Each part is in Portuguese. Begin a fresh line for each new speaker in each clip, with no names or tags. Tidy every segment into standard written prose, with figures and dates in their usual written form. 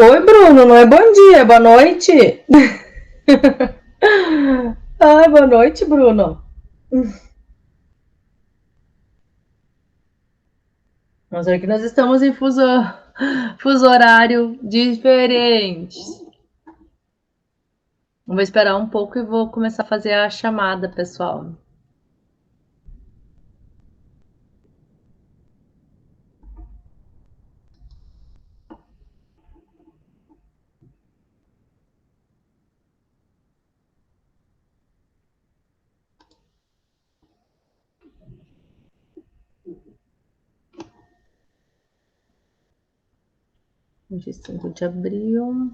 Oi, Bruno, não é bom dia, é boa noite. Ai, boa noite, Bruno. Mas é que nós estamos em fuso horário diferente. Vou esperar um pouco e vou começar a fazer a chamada, pessoal. Hoje é 5 de abril.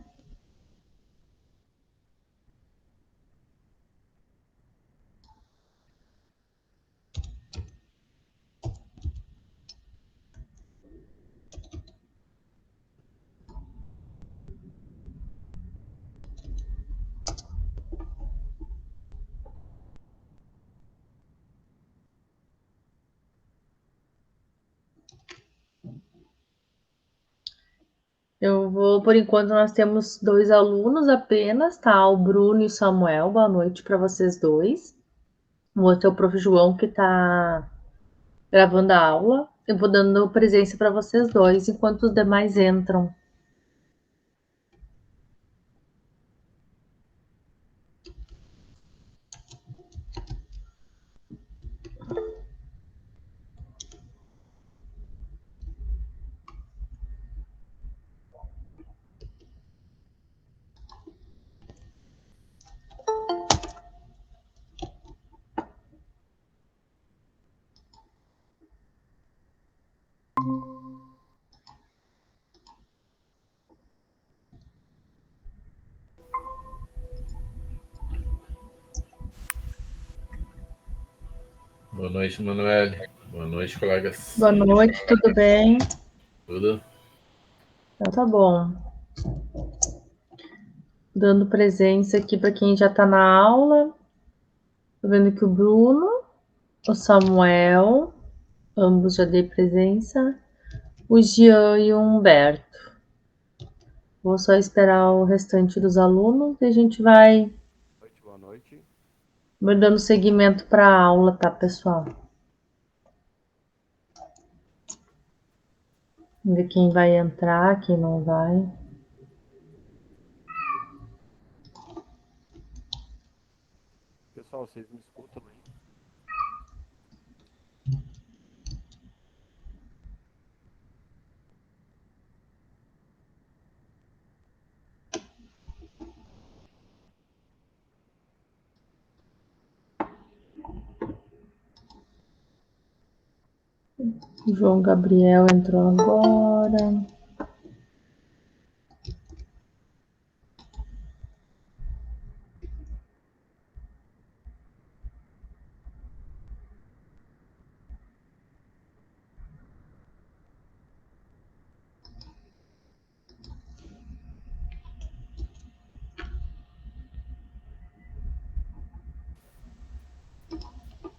Por enquanto, nós temos 2 alunos apenas, tá? O Bruno e o Samuel. Boa noite para vocês dois. O outro é o Prof. João, que está gravando a aula. Eu vou dando presença para vocês dois, enquanto os demais entram.
Boa noite, Manuel. Boa noite, colegas.
Boa noite, tudo bem?
Tudo?
Então tá bom. Dando presença aqui para quem já está na aula. Tô vendo que o Bruno, o Samuel, ambos já dei presença. O Jean e o Humberto. Vou só esperar o restante dos alunos e a gente vai
Boa noite.
dando seguimento para a aula, tá, pessoal? Vamos ver quem vai entrar, quem não vai.
Pessoal, vocês me escutam aí?
O João Gabriel entrou agora.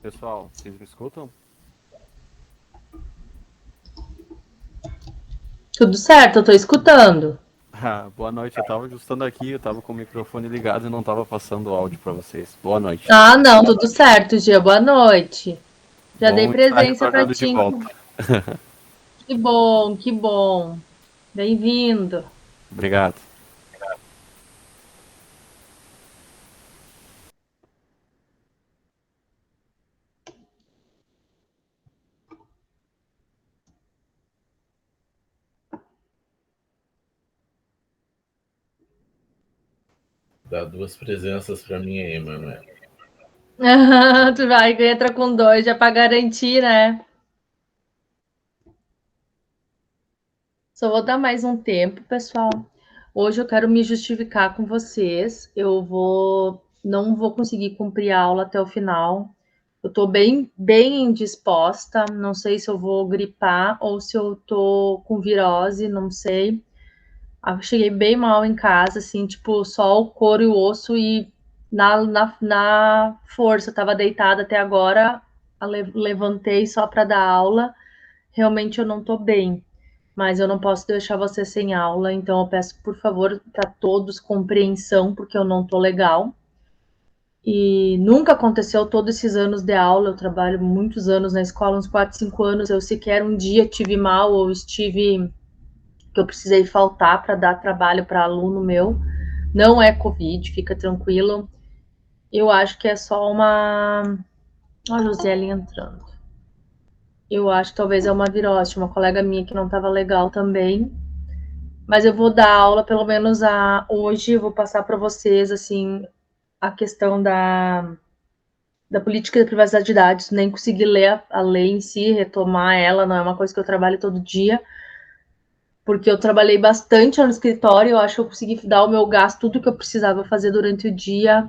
Pessoal, vocês me escutam?
Tudo certo, eu tô escutando.
Boa noite, eu tava ajustando aqui, eu tava com o microfone ligado e não tava passando o áudio para vocês. Boa noite.
Ah, não, tudo certo, Gia. Boa noite. Já dei
Bom estar
presença para
retornando de
ti.
volta.
Que bom, que bom. Bem-vindo.
Obrigado.
Dá 2 presenças para mim aí, Manuel.
Tu vai, entra com 2 já para garantir, né? Só vou dar mais um tempo, pessoal. Hoje eu quero me justificar com vocês. Não vou conseguir cumprir a aula até o final. Eu tô bem indisposta. Não sei se eu vou gripar ou se eu tô com virose, não sei. Eu cheguei bem mal em casa, assim, tipo, só o couro e o osso e na força. Eu tava deitada até agora, levantei só para dar aula. Realmente eu não tô bem. mas eu não posso deixar você sem aula, então eu peço, por favor, para todos compreensão, porque eu não tô legal. E nunca aconteceu todos esses anos de aula, eu trabalho muitos anos na escola, uns 4, 5 anos, eu sequer um dia tive mal ou estive que eu precisei faltar para dar trabalho para aluno meu. Não é Covid, fica tranquilo. Eu acho que é só uma... Olha a Josiele entrando. Eu acho que talvez é uma virose, uma colega minha que não estava legal também. Mas eu vou dar aula, pelo menos hoje, eu vou passar para vocês, assim, a questão da política de privacidade de dados. Nem consegui ler a lei em si, retomar ela, não é uma coisa que eu trabalho todo dia, porque eu trabalhei bastante no escritório, eu acho que eu consegui dar o meu gasto, tudo que eu precisava fazer durante o dia,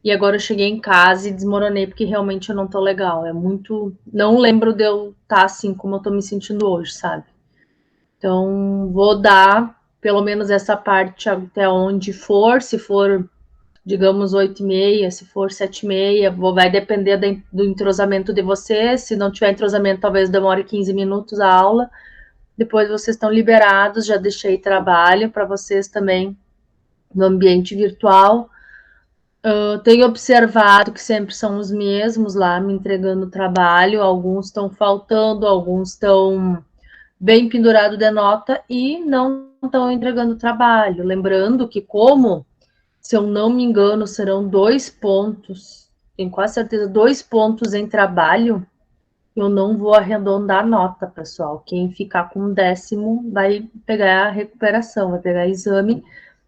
e agora eu cheguei em casa e desmoronei, porque realmente eu não tô legal, é muito... Não lembro de eu estar assim como eu tô me sentindo hoje, sabe? Então, vou dar pelo menos essa parte até onde for, se for, digamos, 8h30, se for 7h30, vai depender do entrosamento de vocês, se não tiver entrosamento, talvez demore 15 minutos a aula, depois vocês estão liberados, já deixei trabalho para vocês também no ambiente virtual. Tenho observado que sempre são os mesmos lá me entregando trabalho, alguns estão faltando, alguns estão bem pendurado de nota e não estão entregando trabalho. Lembrando que, como, se eu não me engano, serão 2 pontos, tenho quase certeza, 2 pontos em trabalho, eu não vou arredondar a nota, pessoal. Quem ficar com 10º vai pegar a recuperação, vai pegar exame,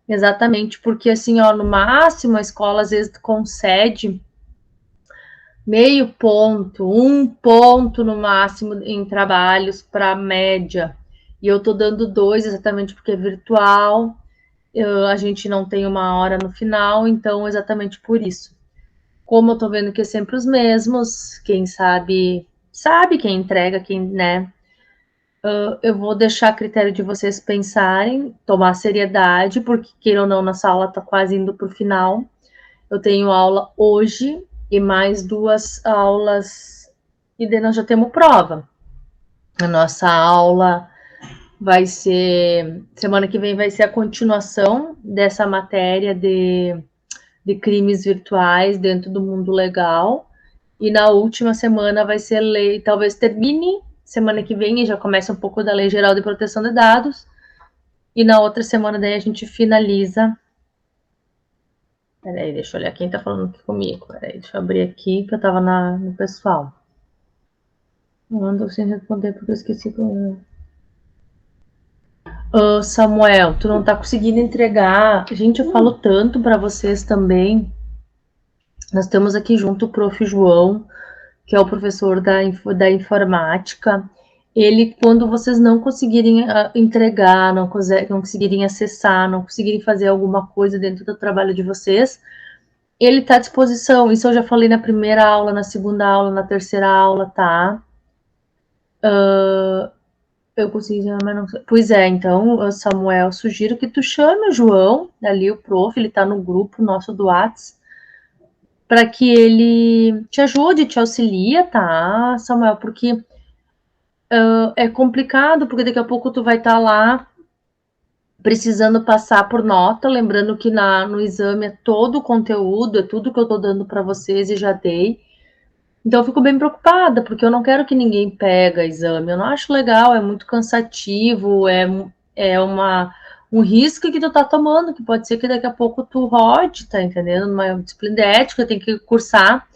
exatamente porque, assim, ó, no máximo, a escola às vezes concede meio ponto, 1 ponto no máximo em trabalhos para média. E eu tô dando 2 exatamente porque é virtual, a gente não tem uma hora no final, então exatamente por isso. Como eu tô vendo que é sempre os mesmos, quem sabe, quem entrega, quem, né? Eu vou deixar a critério de vocês pensarem, tomar seriedade, porque queira ou não, nossa aula tá quase indo pro final. Eu tenho aula hoje e mais 2 aulas, e daí nós já temos prova. A nossa aula vai ser, semana que vem vai ser a continuação dessa matéria de crimes virtuais dentro do mundo legal, e na última semana vai ser lei, talvez termine semana que vem e já começa um pouco da Lei Geral de Proteção de Dados, e na outra semana daí a gente finaliza. Peraí, deixa eu olhar quem tá falando aqui comigo. Peraí, deixa eu abrir aqui, que eu tava no pessoal. Não ando sem responder porque eu esqueci como... Samuel, tu não tá conseguindo entregar. Gente, eu falo tanto para vocês também. Nós temos aqui junto o prof. João, que é o professor da informática. Ele, quando vocês não conseguirem entregar, não conseguirem acessar, não conseguirem fazer alguma coisa dentro do trabalho de vocês, ele está à disposição. Isso eu já falei na primeira aula, na segunda aula, na terceira aula, tá? Eu consegui, mas não sei. Pois é, então, Samuel, sugiro que tu chame o João, ali o prof, ele tá no grupo nosso do Whats, para que ele te ajude, te auxilia, tá, Samuel? Porque é complicado, porque daqui a pouco tu vai estar lá precisando passar por nota, lembrando que no exame é todo o conteúdo, é tudo que eu tô dando para vocês e já dei. Então eu fico bem preocupada, porque eu não quero que ninguém pegue exame, eu não acho legal, é muito cansativo, um risco que tu tá tomando, que pode ser que daqui a pouco tu rode, tá entendendo? Uma disciplina de ética tem que cursar,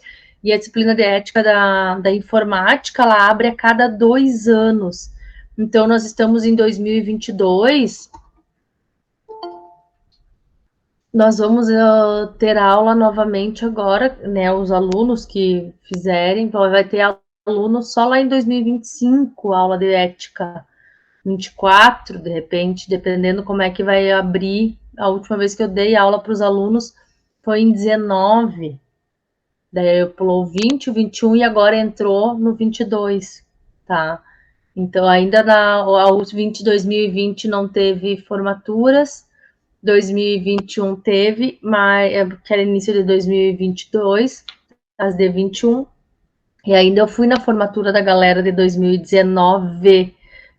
e a disciplina de ética da informática, ela abre a cada 2 anos. Então nós estamos em 2022, nós vamos ter aula novamente agora, né? Os alunos que fizerem, vai ter aluno só lá em 2025, aula de ética, 24, de repente, dependendo como é que vai abrir. A última vez que eu dei aula para os alunos foi em 19, daí eu pulou 20, o 21 e agora entrou no 22, tá? Então, ainda aos 2020 não teve formaturas, 2021 teve, mas que era início de 2022, as de 21, e ainda eu fui na formatura da galera de 2019,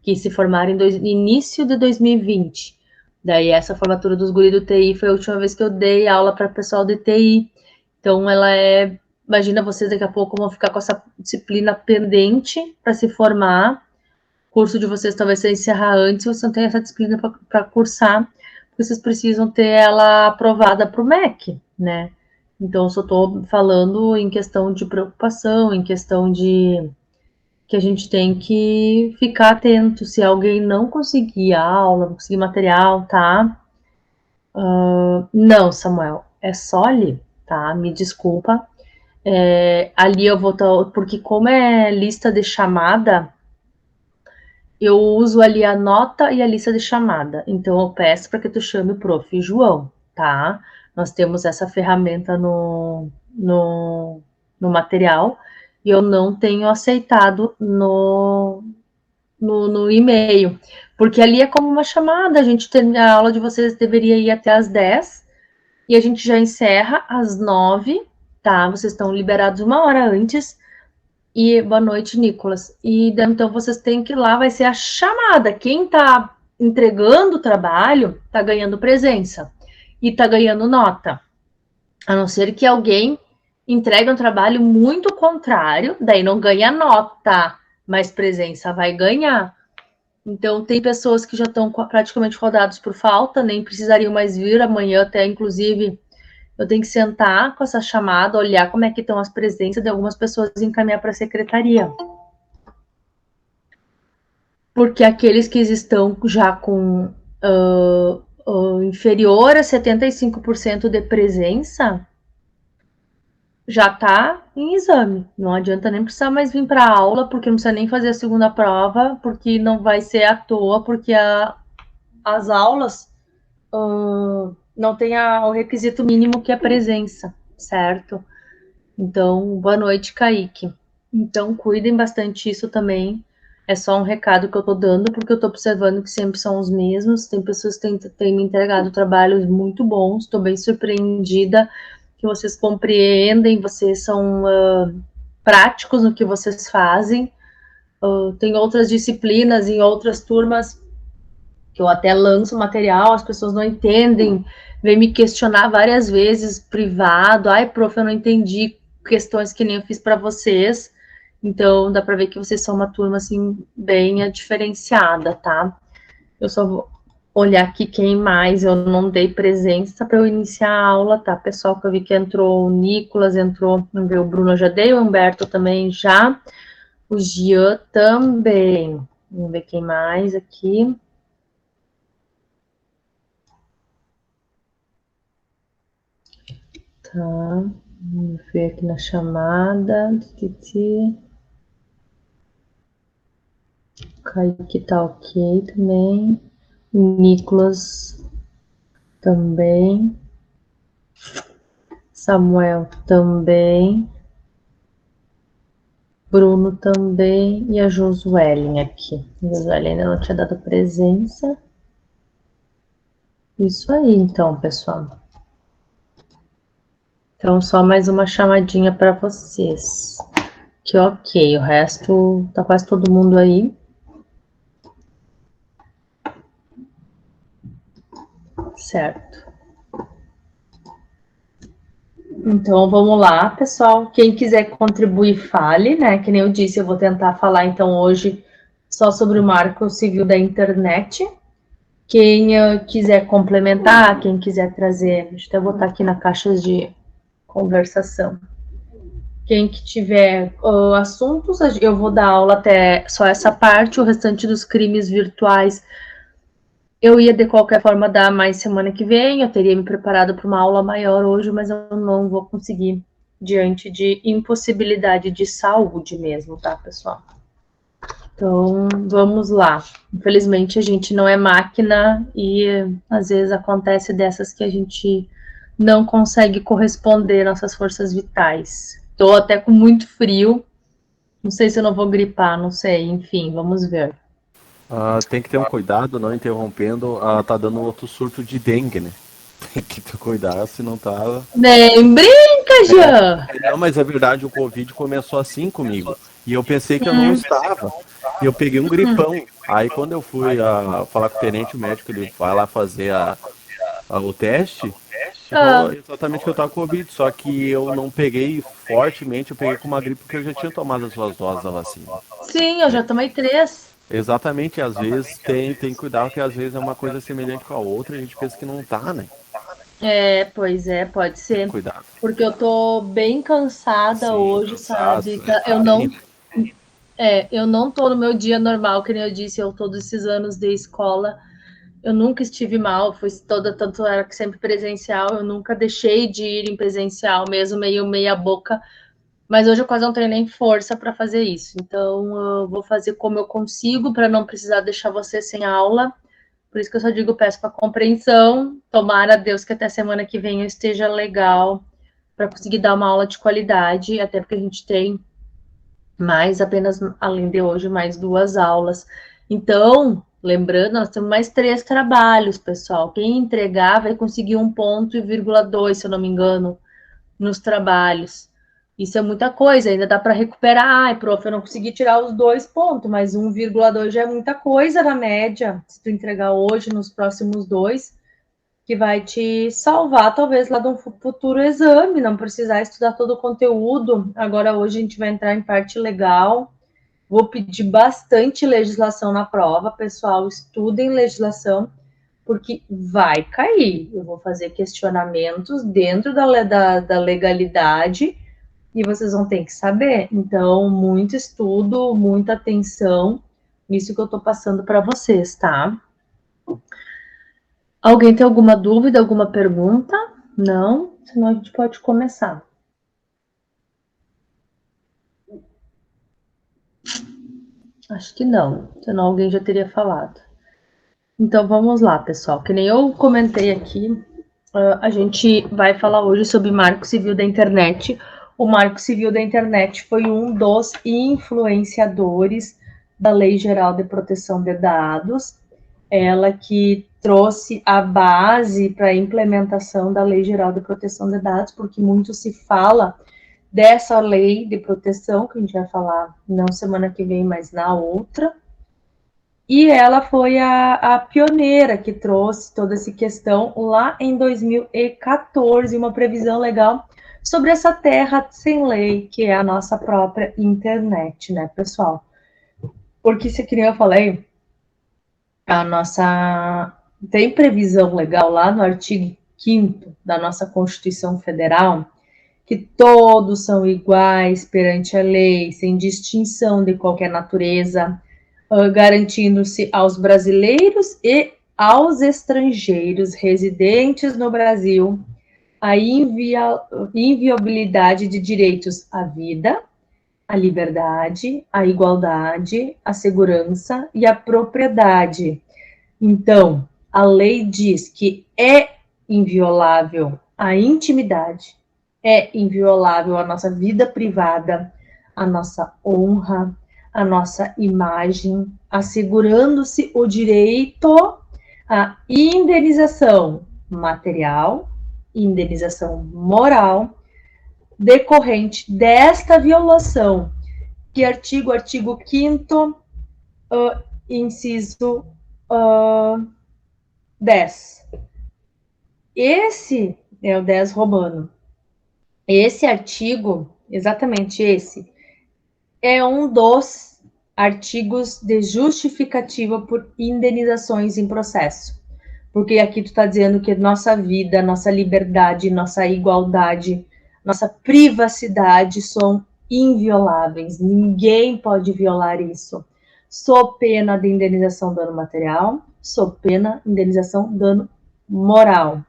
que se formaram no início de 2020. Daí essa formatura dos guri do TI foi a última vez que eu dei aula para o pessoal do TI. Então ela é, imagina vocês daqui a pouco vão ficar com essa disciplina pendente para se formar. O curso de vocês talvez se encerrar antes, você não tem essa disciplina para cursar, porque vocês precisam ter ela aprovada para o MEC, né? Então eu só estou falando em questão de preocupação, em questão de que a gente tem que ficar atento. Se alguém não conseguir a aula, não conseguir material, tá? Não, Samuel, é só ali, tá? Me desculpa. Ali eu vou estar, porque como é lista de chamada, eu uso ali a nota e a lista de chamada. Então eu peço para que tu chame o prof. João, tá? Nós temos essa ferramenta no material e eu não tenho aceitado no e-mail, porque ali é como uma chamada. A aula de vocês deveria ir até às 10 e a gente já encerra às 9, tá? Vocês estão liberados 1 hora antes. E boa noite, Nicolas. E então vocês têm que ir lá, vai ser a chamada. Quem tá entregando o trabalho tá ganhando presença e tá ganhando nota. A não ser que alguém entregue um trabalho muito contrário, daí não ganha nota, mas presença vai ganhar. Então tem pessoas que já estão praticamente rodados por falta, nem precisariam mais vir amanhã, até inclusive eu tenho que sentar com essa chamada, olhar como é que estão as presenças de algumas pessoas e encaminhar para a secretaria. Porque aqueles que estão já com inferior a 75% de presença, já está em exame. Não adianta nem precisar mais vir para a aula, porque não precisa nem fazer a segunda prova, porque não vai ser à toa, porque as aulas não tem o requisito mínimo que é presença, certo? Então, boa noite, Kaique. Então, cuidem bastante isso também. É só um recado que eu tô dando, porque eu tô observando que sempre são os mesmos. Tem pessoas que têm me entregado trabalhos muito bons. Estou bem surpreendida que vocês compreendem, vocês são práticos no que vocês fazem. Tem outras disciplinas em outras turmas que eu até lanço material, as pessoas não entendem, vem me questionar várias vezes, privado, ai, prof, eu não entendi questões que nem eu fiz para vocês. Então, dá para ver que vocês são uma turma, assim, bem diferenciada, tá? Eu só vou olhar aqui quem mais eu não dei presença para eu iniciar a aula, tá? Pessoal que eu vi que entrou, o Nicolas entrou, vamos ver, o Bruno eu já dei, o Humberto também já, o Gian também. Vamos ver quem mais aqui. Tá, vamos ver aqui na chamada. Kaique tá ok também. Nicolas também. Samuel também. Bruno também. E a Josuelen aqui. A Josuelen ainda não tinha dado presença. Isso aí, então, pessoal. Então, só mais uma chamadinha para vocês. Que ok, o resto tá quase todo mundo aí. Certo. Então, vamos lá, pessoal. Quem quiser contribuir, fale, né? Que nem eu disse, eu vou tentar falar, então, hoje só sobre o Marco Civil da Internet. Quem quiser complementar, quem quiser trazer, deixa eu até botar aqui na caixa de conversação. Quem que tiver assuntos, eu vou dar aula até só essa parte, o restante dos crimes virtuais eu ia de qualquer forma dar mais semana que vem, eu teria me preparado para uma aula maior hoje, mas eu não vou conseguir diante de impossibilidade de saúde mesmo, tá, pessoal? Então, vamos lá. Infelizmente, a gente não é máquina e às vezes acontece dessas que a gente não consegue corresponder nossas forças vitais. Estou até com muito frio, não sei se eu não vou gripar, não sei, enfim, vamos ver.
Tem que ter um cuidado, não interrompendo, tá dando outro surto de dengue, né? Tem que ter cuidado, se não tá...
Nem brinca, Jean!
Não, mas é verdade, o Covid começou assim comigo. E eu pensei que eu não estava. E eu peguei um gripão. Aí quando eu fui falar com o tenente médico, ele vai lá fazer o teste, ele falou
Ah,
exatamente que eu tava com Covid, só que eu não peguei fortemente, eu peguei com uma gripe porque eu já tinha tomado as 2 doses da vacina.
sim, eu já tomei 3.
Exatamente, às vezes tem que cuidar, porque às vezes é uma coisa semelhante com a outra, e a gente pensa que não tá, né?
Pois é, pode
Tem que
ser.
cuidar.
Porque eu tô bem cansada
Sim,
hoje, sabe?
cansaço,
Eu não tô no meu dia normal, que nem eu disse, eu todos esses anos de escola, eu nunca estive mal, fui toda, tanto era que sempre presencial, eu nunca deixei de ir em presencial, mesmo meio meia boca, mas hoje eu quase não tenho nem força para fazer isso. Então, eu vou fazer como eu consigo para não precisar deixar você sem aula. Por isso que eu só digo, peço para compreensão. Tomara a Deus que até semana que vem eu esteja legal para conseguir dar uma aula de qualidade, até porque a gente tem mais apenas, além de hoje, mais 2 aulas. Então, lembrando, nós temos mais 3 trabalhos, pessoal. Quem entregar vai conseguir 1,2 ponto, se eu não me engano, nos trabalhos. Isso é muita coisa, ainda dá para recuperar. Ai, prof, eu não consegui tirar os 2 pontos, mas 1,2 já é muita coisa na média. Se tu entregar hoje, nos próximos 2, que vai te salvar, talvez, lá de um futuro exame, não precisar estudar todo o conteúdo. Agora, hoje, a gente vai entrar em parte legal. Vou pedir bastante legislação na prova, pessoal, estudem legislação, porque vai cair. Eu vou fazer questionamentos dentro da legalidade e vocês vão ter que saber. Então, muito estudo, muita atenção, isso que eu estou passando para vocês, tá? Alguém tem alguma dúvida, alguma pergunta? Não? Senão a gente pode começar. Acho que não, senão alguém já teria falado. Então vamos lá, pessoal. Que nem eu comentei aqui, a gente vai falar hoje sobre Marco Civil da Internet. O Marco Civil da Internet foi um dos influenciadores da Lei Geral de Proteção de Dados, ela que trouxe a base para a implementação da Lei Geral de Proteção de Dados, porque muito se fala dessa lei de proteção, que a gente vai falar não semana que vem, mas na outra. E ela foi a pioneira que trouxe toda essa questão lá em 2014, uma previsão legal sobre essa terra sem lei, que é a nossa própria internet, né, pessoal? Porque, se que nem eu falei, a nossa... Tem previsão legal lá no artigo 5º da nossa Constituição Federal, que todos são iguais perante a lei, sem distinção de qualquer natureza, garantindo-se aos brasileiros e aos estrangeiros residentes no Brasil a inviolabilidade de direitos à vida, à liberdade, à igualdade, à segurança e à propriedade. Então, a lei diz que é inviolável a intimidade, é inviolável a nossa vida privada, a nossa honra, a nossa imagem, assegurando-se o direito à indenização material, indenização moral, decorrente desta violação, que artigo 5º, inciso 10. Esse é o 10 romano. Esse artigo, exatamente esse, é um dos artigos de justificativa por indenizações em processo. Porque aqui tu está dizendo que nossa vida, nossa liberdade, nossa igualdade, nossa privacidade são invioláveis. Ninguém pode violar isso. Sob pena de indenização dano material, sob pena de indenização dano moral.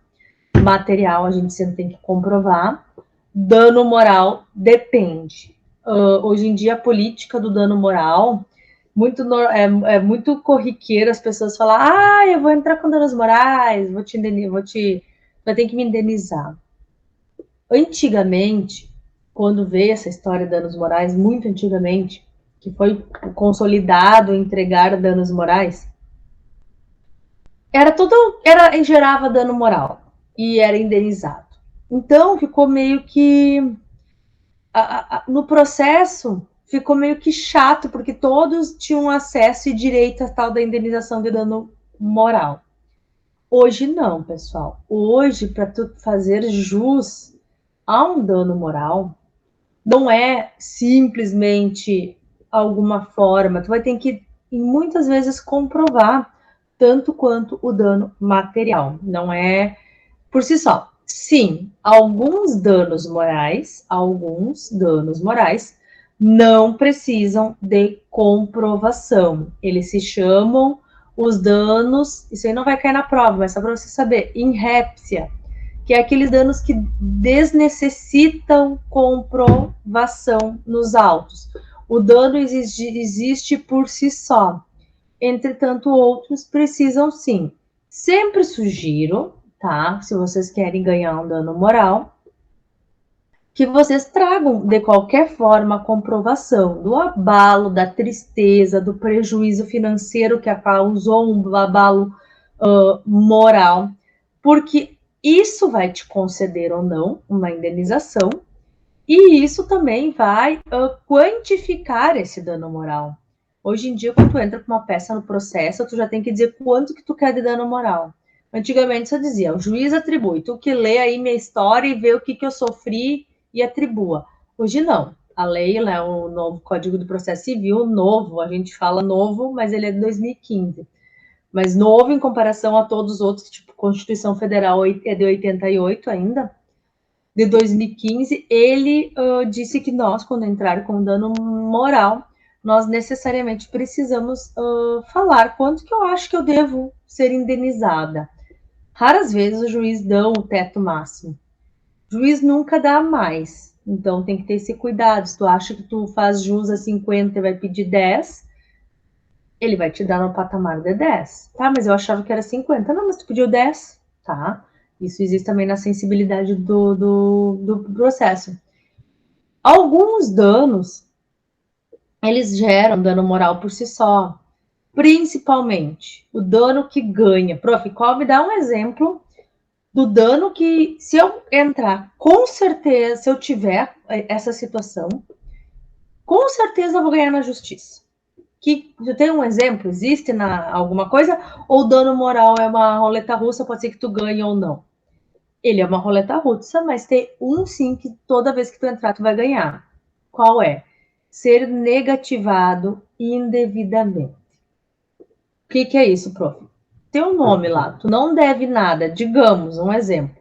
Material a gente sempre tem que comprovar. Dano moral depende. Hoje em dia, a política do dano moral é muito corriqueira as pessoas falar, eu vou entrar com danos morais, vai ter que me indenizar. Antigamente, quando veio essa história de danos morais, muito antigamente, que foi consolidado entregar danos morais, gerava dano moral e era indenizado. Então, ficou meio que no processo, ficou meio que chato, porque todos tinham acesso e direito à tal da indenização de dano moral. Hoje não, pessoal. Hoje, para tu fazer jus a um dano moral, não é simplesmente alguma forma. Tu vai ter que, muitas vezes, comprovar tanto quanto o dano material. Não é por si só. Sim, alguns danos morais não precisam de comprovação. Eles se chamam os danos, isso aí não vai cair na prova, mas só para você saber, inrépcia, que é aqueles danos que desnecessitam comprovação nos autos. O dano existe por si só. Entretanto, outros precisam sim. Sempre sugiro, tá? Se vocês querem ganhar um dano moral, que vocês tragam de qualquer forma a comprovação do abalo, da tristeza, do prejuízo financeiro que causou um abalo moral, porque isso vai te conceder ou não uma indenização, e isso também vai quantificar esse dano moral. Hoje em dia, quando tu entra com uma peça no processo, tu já tem que dizer quanto que tu quer de dano moral. Antigamente, você dizia, o juiz atribui, tu que lê aí minha história e vê o que eu sofri e atribua. Hoje não. A lei, né, o novo Código do Processo Civil, novo, a gente fala novo, mas ele é de 2015. Mas novo em comparação a todos os outros, tipo Constituição Federal é de 88 ainda, de 2015, ele disse que nós, quando entrar com dano moral, nós necessariamente precisamos falar quanto que eu acho que eu devo ser indenizada. Raras vezes o juiz dá o teto máximo. O juiz nunca dá mais. Então tem que ter esse cuidado. Se tu acha que tu faz jus a 50 e vai pedir 10, ele vai te dar no patamar de 10. Tá, mas eu achava que era 50. Não, mas tu pediu 10, tá? Isso existe também na sensibilidade do processo. Alguns danos, eles geram dano moral por si só. Principalmente o dano que ganha. Prof, qual me dá um exemplo do dano que, se eu entrar, com certeza, se eu tiver essa situação, com certeza eu vou ganhar na justiça. Que tem um exemplo? Existe alguma coisa? Ou dano moral é uma roleta russa, pode ser que tu ganhe ou não? Ele é uma roleta russa, mas tem um sim que toda vez que tu entrar, tu vai ganhar. Qual é? Ser negativado indevidamente. O que é isso, prof? Tem um nome lá, tu não deve nada. Digamos, um exemplo.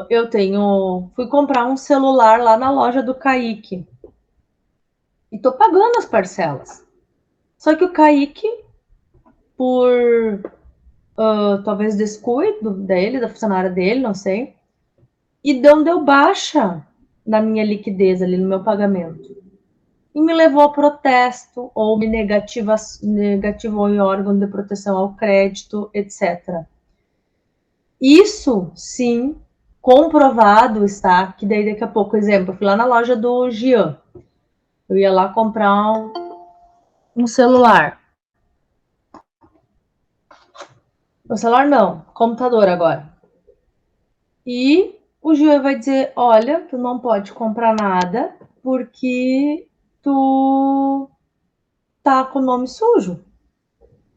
Eu fui comprar um celular lá na loja do Kaique. E tô pagando as parcelas. Só que o Kaique, por talvez descuido dele, da funcionária dele, não sei, e deu baixa na minha liquidez ali, no meu pagamento. E me levou a protesto, ou me negativou em órgão de proteção ao crédito, etc. Isso, sim, comprovado está, que daí daqui a pouco, exemplo, eu fui lá na loja do Gian, eu ia lá comprar um celular. O celular não, computador agora. E o Gian vai dizer, olha, tu não pode comprar nada, porque tu tá com o nome sujo.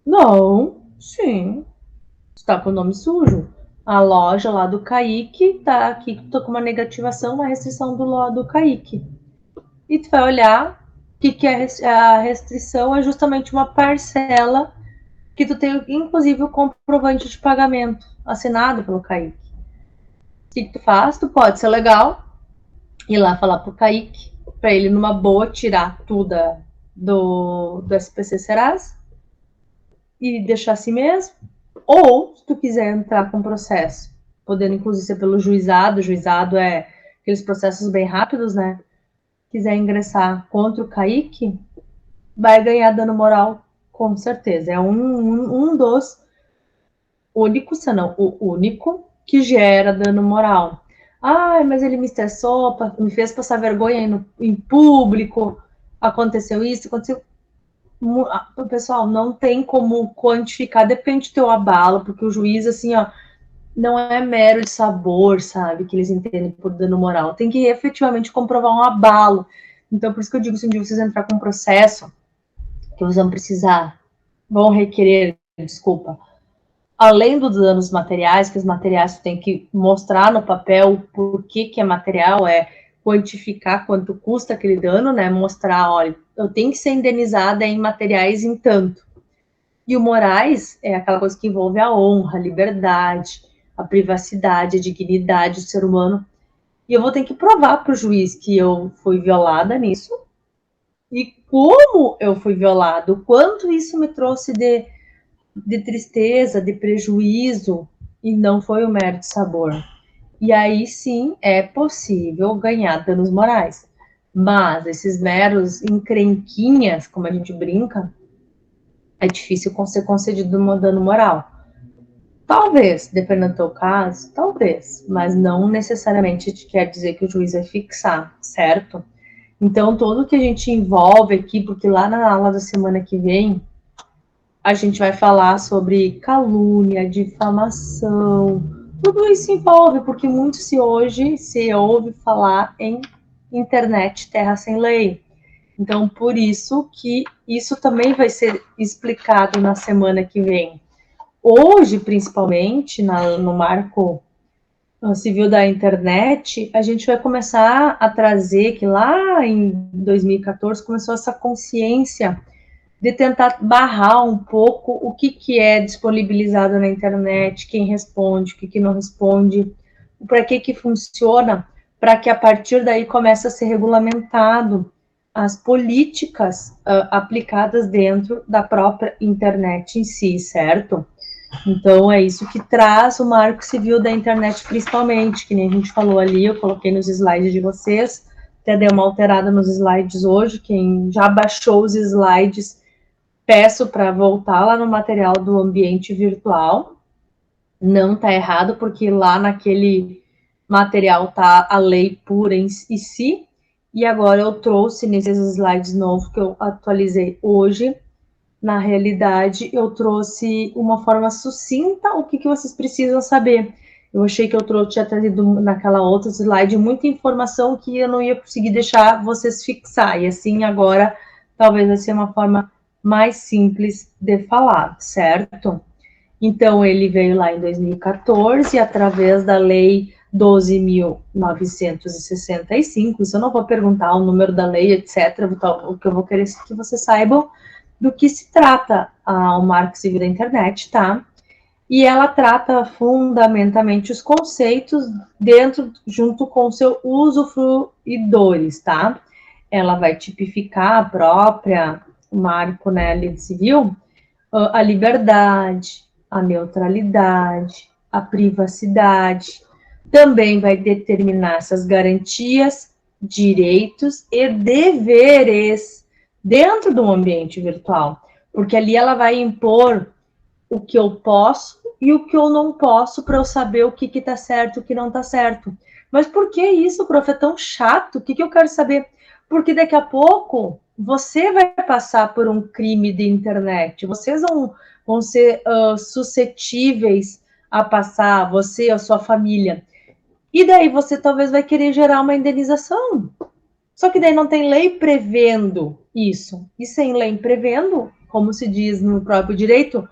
Não, sim, tu tá com o nome sujo. A loja lá do Kaique tá aqui, tô com uma negativação, uma restrição do Kaique. E tu vai olhar que a restrição é justamente uma parcela que tu tem, inclusive, o comprovante de pagamento assinado pelo Kaique. O que tu faz? Tu pode ser legal, ir lá falar pro Kaique, para ele, numa boa, tirar tudo do SPC Serasa e deixar assim mesmo. Ou, se tu quiser entrar com processo, podendo inclusive ser pelo juizado, o juizado é aqueles processos bem rápidos, né? Quiser ingressar contra o Kaique, vai ganhar dano moral, com certeza. É um dos únicos, se não o único, que gera dano moral. Ai, mas ele me estressou, me fez passar vergonha em público, aconteceu isso, aconteceu... Pessoal, não tem como quantificar, depende do teu abalo, porque o juiz, assim, ó, não é mero de sabor, sabe, que eles entendem por dano moral. Tem que efetivamente comprovar um abalo. Então, por isso que eu digo, se um dia vocês entrar com um processo, que vocês vão requerer, desculpa, além dos danos materiais, que os materiais tem que mostrar no papel por que é material, quantificar quanto custa aquele dano, né? Mostrar, olha, eu tenho que ser indenizada em materiais em tanto. E o morais é aquela coisa que envolve a honra, a liberdade, a privacidade, a dignidade do ser humano. E eu vou ter que provar para o juiz que eu fui violada nisso e como eu fui violada, o quanto isso me trouxe de tristeza, de prejuízo, e não foi o mero de sabor. E aí sim é possível ganhar danos morais. Mas esses meros encrenquinhas, como a gente brinca, é difícil ser concedido um dano moral. Talvez, dependendo do teu caso, talvez, mas não necessariamente quer dizer que o juiz vai fixar, certo? Então, tudo que a gente envolve aqui, porque lá na aula da semana que vem, a gente vai falar sobre calúnia, difamação, tudo isso envolve, porque muito se ouve falar em internet terra sem lei. Então, por isso que isso também vai ser explicado na semana que vem. Hoje, principalmente, no marco civil da internet, a gente vai começar a trazer que lá em 2014 começou essa consciência de tentar barrar um pouco o que é disponibilizado na internet, quem responde, o que não responde, para que funciona, para que a partir daí comece a ser regulamentado as políticas aplicadas dentro da própria internet em si, certo? Então, é isso que traz o Marco Civil da internet, principalmente, que nem a gente falou ali, eu coloquei nos slides de vocês, até dei uma alterada nos slides hoje, quem já baixou os slides, peço para voltar lá no material do ambiente virtual, não está errado, porque lá naquele material está a lei pura em si, e agora eu trouxe nesses slides novos que eu atualizei hoje, na realidade, eu trouxe uma forma sucinta o que vocês precisam saber. Eu achei que eu tinha trazido naquela outra slide muita informação que eu não ia conseguir deixar vocês fixar, e assim agora talvez vai ser uma forma mais simples de falar, certo? Então, ele veio lá em 2014, através da Lei 12.965, isso eu não vou perguntar o número da lei, etc., o que eu vou querer é que vocês saibam do que se trata o Marco Civil da Internet, tá? E ela trata fundamentalmente os conceitos junto com seus usufruidores, tá? Ela vai tipificar a própria marco, né, lei civil, a liberdade, a neutralidade, a privacidade, também vai determinar essas garantias, direitos e deveres dentro do ambiente virtual, porque ali ela vai impor o que eu posso e o que eu não posso para eu saber o que está certo e o que não está certo. Mas por que isso, prof? É tão chato? O que eu quero saber? Porque daqui a pouco você vai passar por um crime de internet, vocês vão ser suscetíveis a passar, você, a sua família. E daí você talvez vai querer gerar uma indenização. Só que daí não tem lei prevendo isso. E sem lei prevendo, como se diz no próprio direito,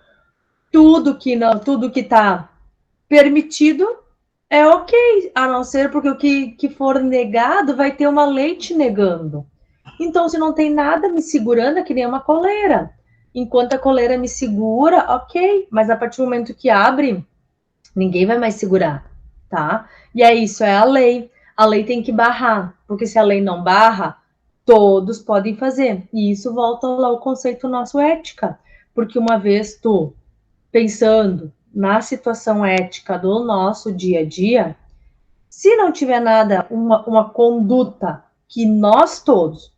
tudo que está permitido é ok, a não ser porque o que for negado vai ter uma lei te negando. Então, se não tem nada me segurando, é que nem uma coleira. Enquanto a coleira me segura, ok, mas a partir do momento que abre, ninguém vai mais segurar, tá? E é isso, é a lei. A lei tem que barrar, porque se a lei não barra, todos podem fazer. E isso volta lá ao conceito nosso ética, porque uma vez tu pensando na situação ética do nosso dia a dia, se não tiver nada, uma conduta que nós todos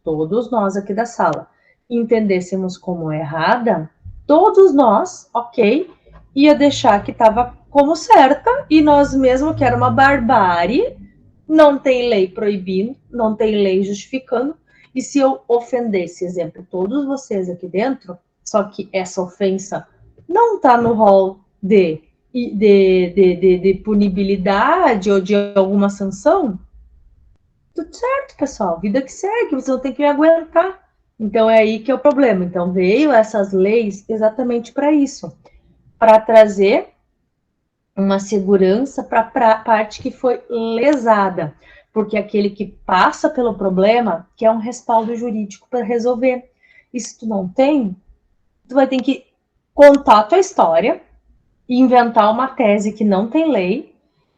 nós aqui da sala, entendêssemos como errada, todos nós, ok, ia deixar que estava como certa, e nós mesmo, que era uma barbárie, não tem lei proibindo, não tem lei justificando, e se eu ofendesse, exemplo, todos vocês aqui dentro, só que essa ofensa não está no rol de punibilidade ou de alguma sanção, tudo certo, pessoal, vida que segue, você não tem que aguentar. Então é aí que é o problema. Então veio essas leis exatamente para isso, para trazer uma segurança para a parte que foi lesada, porque aquele que passa pelo problema quer um respaldo jurídico para resolver. E se tu não tem, tu vai ter que contar a tua história, inventar uma tese que não tem lei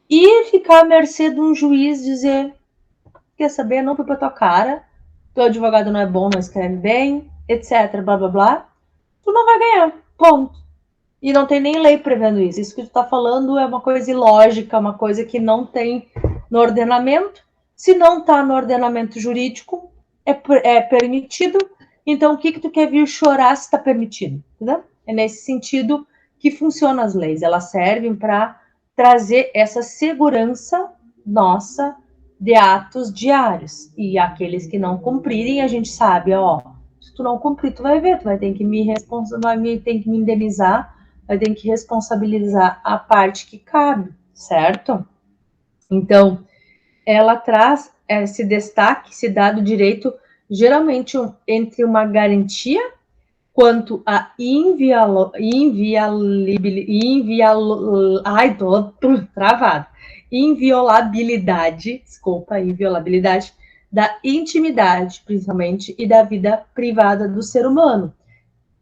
e ficar à mercê de um juiz dizer, quer saber, não foi pra tua cara, teu advogado não é bom, não escreve bem, etc, blá blá blá, tu não vai ganhar, ponto. E não tem nem lei prevendo isso. Isso que tu tá falando é uma coisa ilógica, uma coisa que não tem no ordenamento. Se não tá no ordenamento jurídico, é permitido. Então, o que tu quer vir chorar se está permitido? Entendeu? É nesse sentido que funcionam as leis. Elas servem para trazer essa segurança nossa de atos diários. E aqueles que não cumprirem, a gente sabe, ó, se tu não cumprir, tu vai ver, tu vai ter que me indenizar, vai ter que responsabilizar a parte que cabe, certo? Então, ela traz esse destaque, se dá do direito, geralmente entre uma garantia quanto a inviolabilidade da intimidade, principalmente, e da vida privada do ser humano.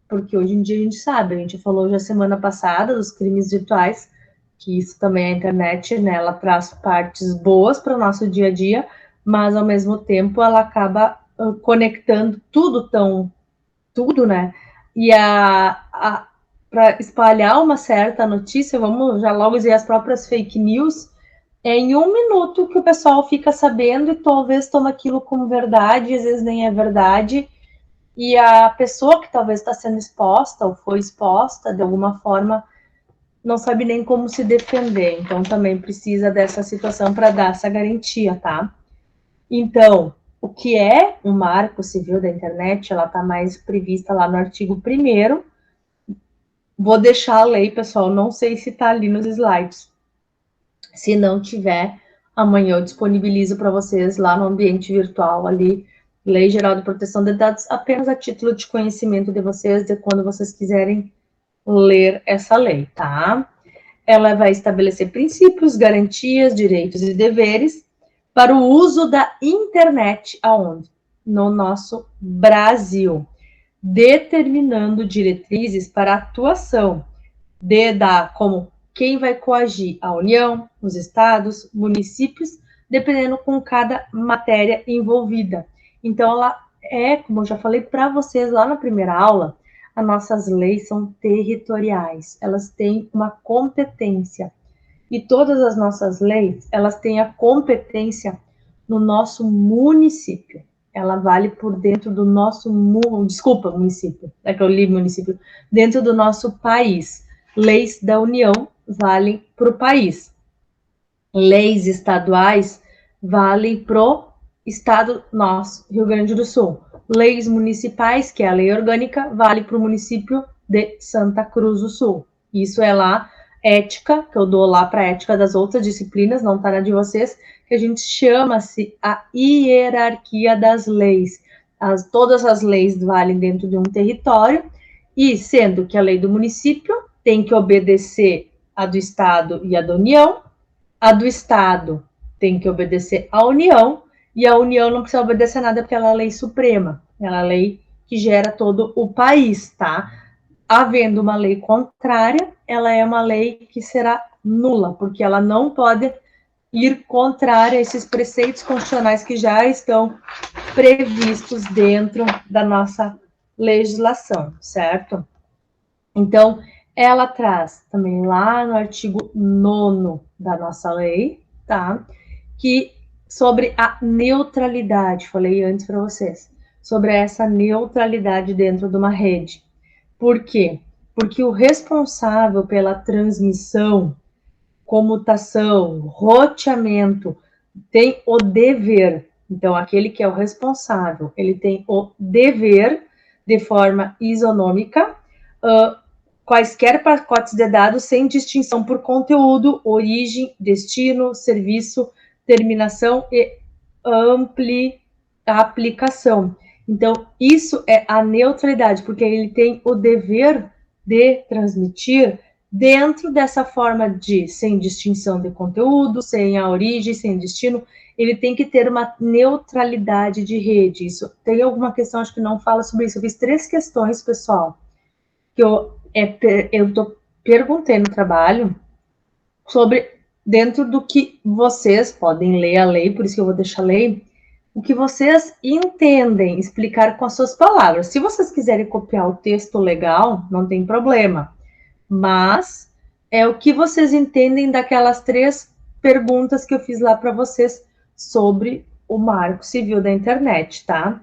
Porque hoje em dia a gente sabe, a gente falou já semana passada dos crimes virtuais, que isso também é a internet, né? Ela traz partes boas para o nosso dia a dia, mas ao mesmo tempo ela acaba conectando tudo, né? E para espalhar uma certa notícia, vamos já logo dizer as próprias fake news, é em 1 minuto que o pessoal fica sabendo e talvez toma aquilo como verdade, às vezes nem é verdade, e a pessoa que talvez está sendo exposta ou foi exposta de alguma forma não sabe nem como se defender. Então também precisa dessa situação para dar essa garantia, tá? Então, o que é o Marco Civil da Internet, ela está mais prevista lá no artigo 1º. Vou deixar a lei, pessoal, não sei se está ali nos slides. Se não tiver, amanhã eu disponibilizo para vocês lá no ambiente virtual ali, Lei Geral de Proteção de Dados, apenas a título de conhecimento de vocês, de quando vocês quiserem ler essa lei, tá? Ela vai estabelecer princípios, garantias, direitos e deveres para o uso da internet, aonde? No nosso Brasil, determinando diretrizes para atuação como quem vai coagir, a União, os estados, municípios, dependendo com cada matéria envolvida. Então, ela como eu já falei para vocês lá na primeira aula, as nossas leis são territoriais, elas têm uma competência. E todas as nossas leis, elas têm a competência no nosso município. Ela vale por dentro do nosso município, é que eu li município, dentro do nosso país. Leis da União valem para o país. Leis estaduais valem para o estado nosso, Rio Grande do Sul. Leis municipais, que é a lei orgânica, vale para o município de Santa Cruz do Sul. Isso é lá ética, que eu dou lá para a ética das outras disciplinas, não está na de vocês, que a gente chama-se a hierarquia das leis. Todas as leis valem dentro de um território, e sendo que a lei do município tem que obedecer a do Estado e a da União, a do Estado tem que obedecer à União, e a União não precisa obedecer nada porque ela é a lei suprema, ela é a lei que gera todo o país, tá? Havendo uma lei contrária, ela é uma lei que será nula, porque ela não pode ir contrária a esses preceitos constitucionais que já estão previstos dentro da nossa legislação, certo? Então, ela traz também lá no artigo 9º da nossa lei, tá? Que sobre a neutralidade, falei antes para vocês, sobre essa neutralidade dentro de uma rede. Por quê? Porque o responsável pela transmissão, comutação, roteamento, tem o dever. Então, aquele que é o responsável, ele tem o dever, de forma isonômica, quaisquer pacotes de dados sem distinção por conteúdo, origem, destino, serviço, terminação e amplie a aplicação. Então, isso é a neutralidade, porque ele tem o dever de transmitir dentro dessa forma de, sem distinção de conteúdo, sem a origem, sem destino, ele tem que ter uma neutralidade de rede. Isso tem alguma questão, acho que não fala sobre isso. Eu fiz 3 questões, pessoal, que eu perguntei no trabalho sobre, dentro do que vocês podem ler a lei, por isso que eu vou deixar a lei, o que vocês entendem, explicar com as suas palavras. Se vocês quiserem copiar o texto legal, não tem problema. Mas é o que vocês entendem daquelas 3 perguntas que eu fiz lá para vocês sobre o Marco Civil da Internet, tá?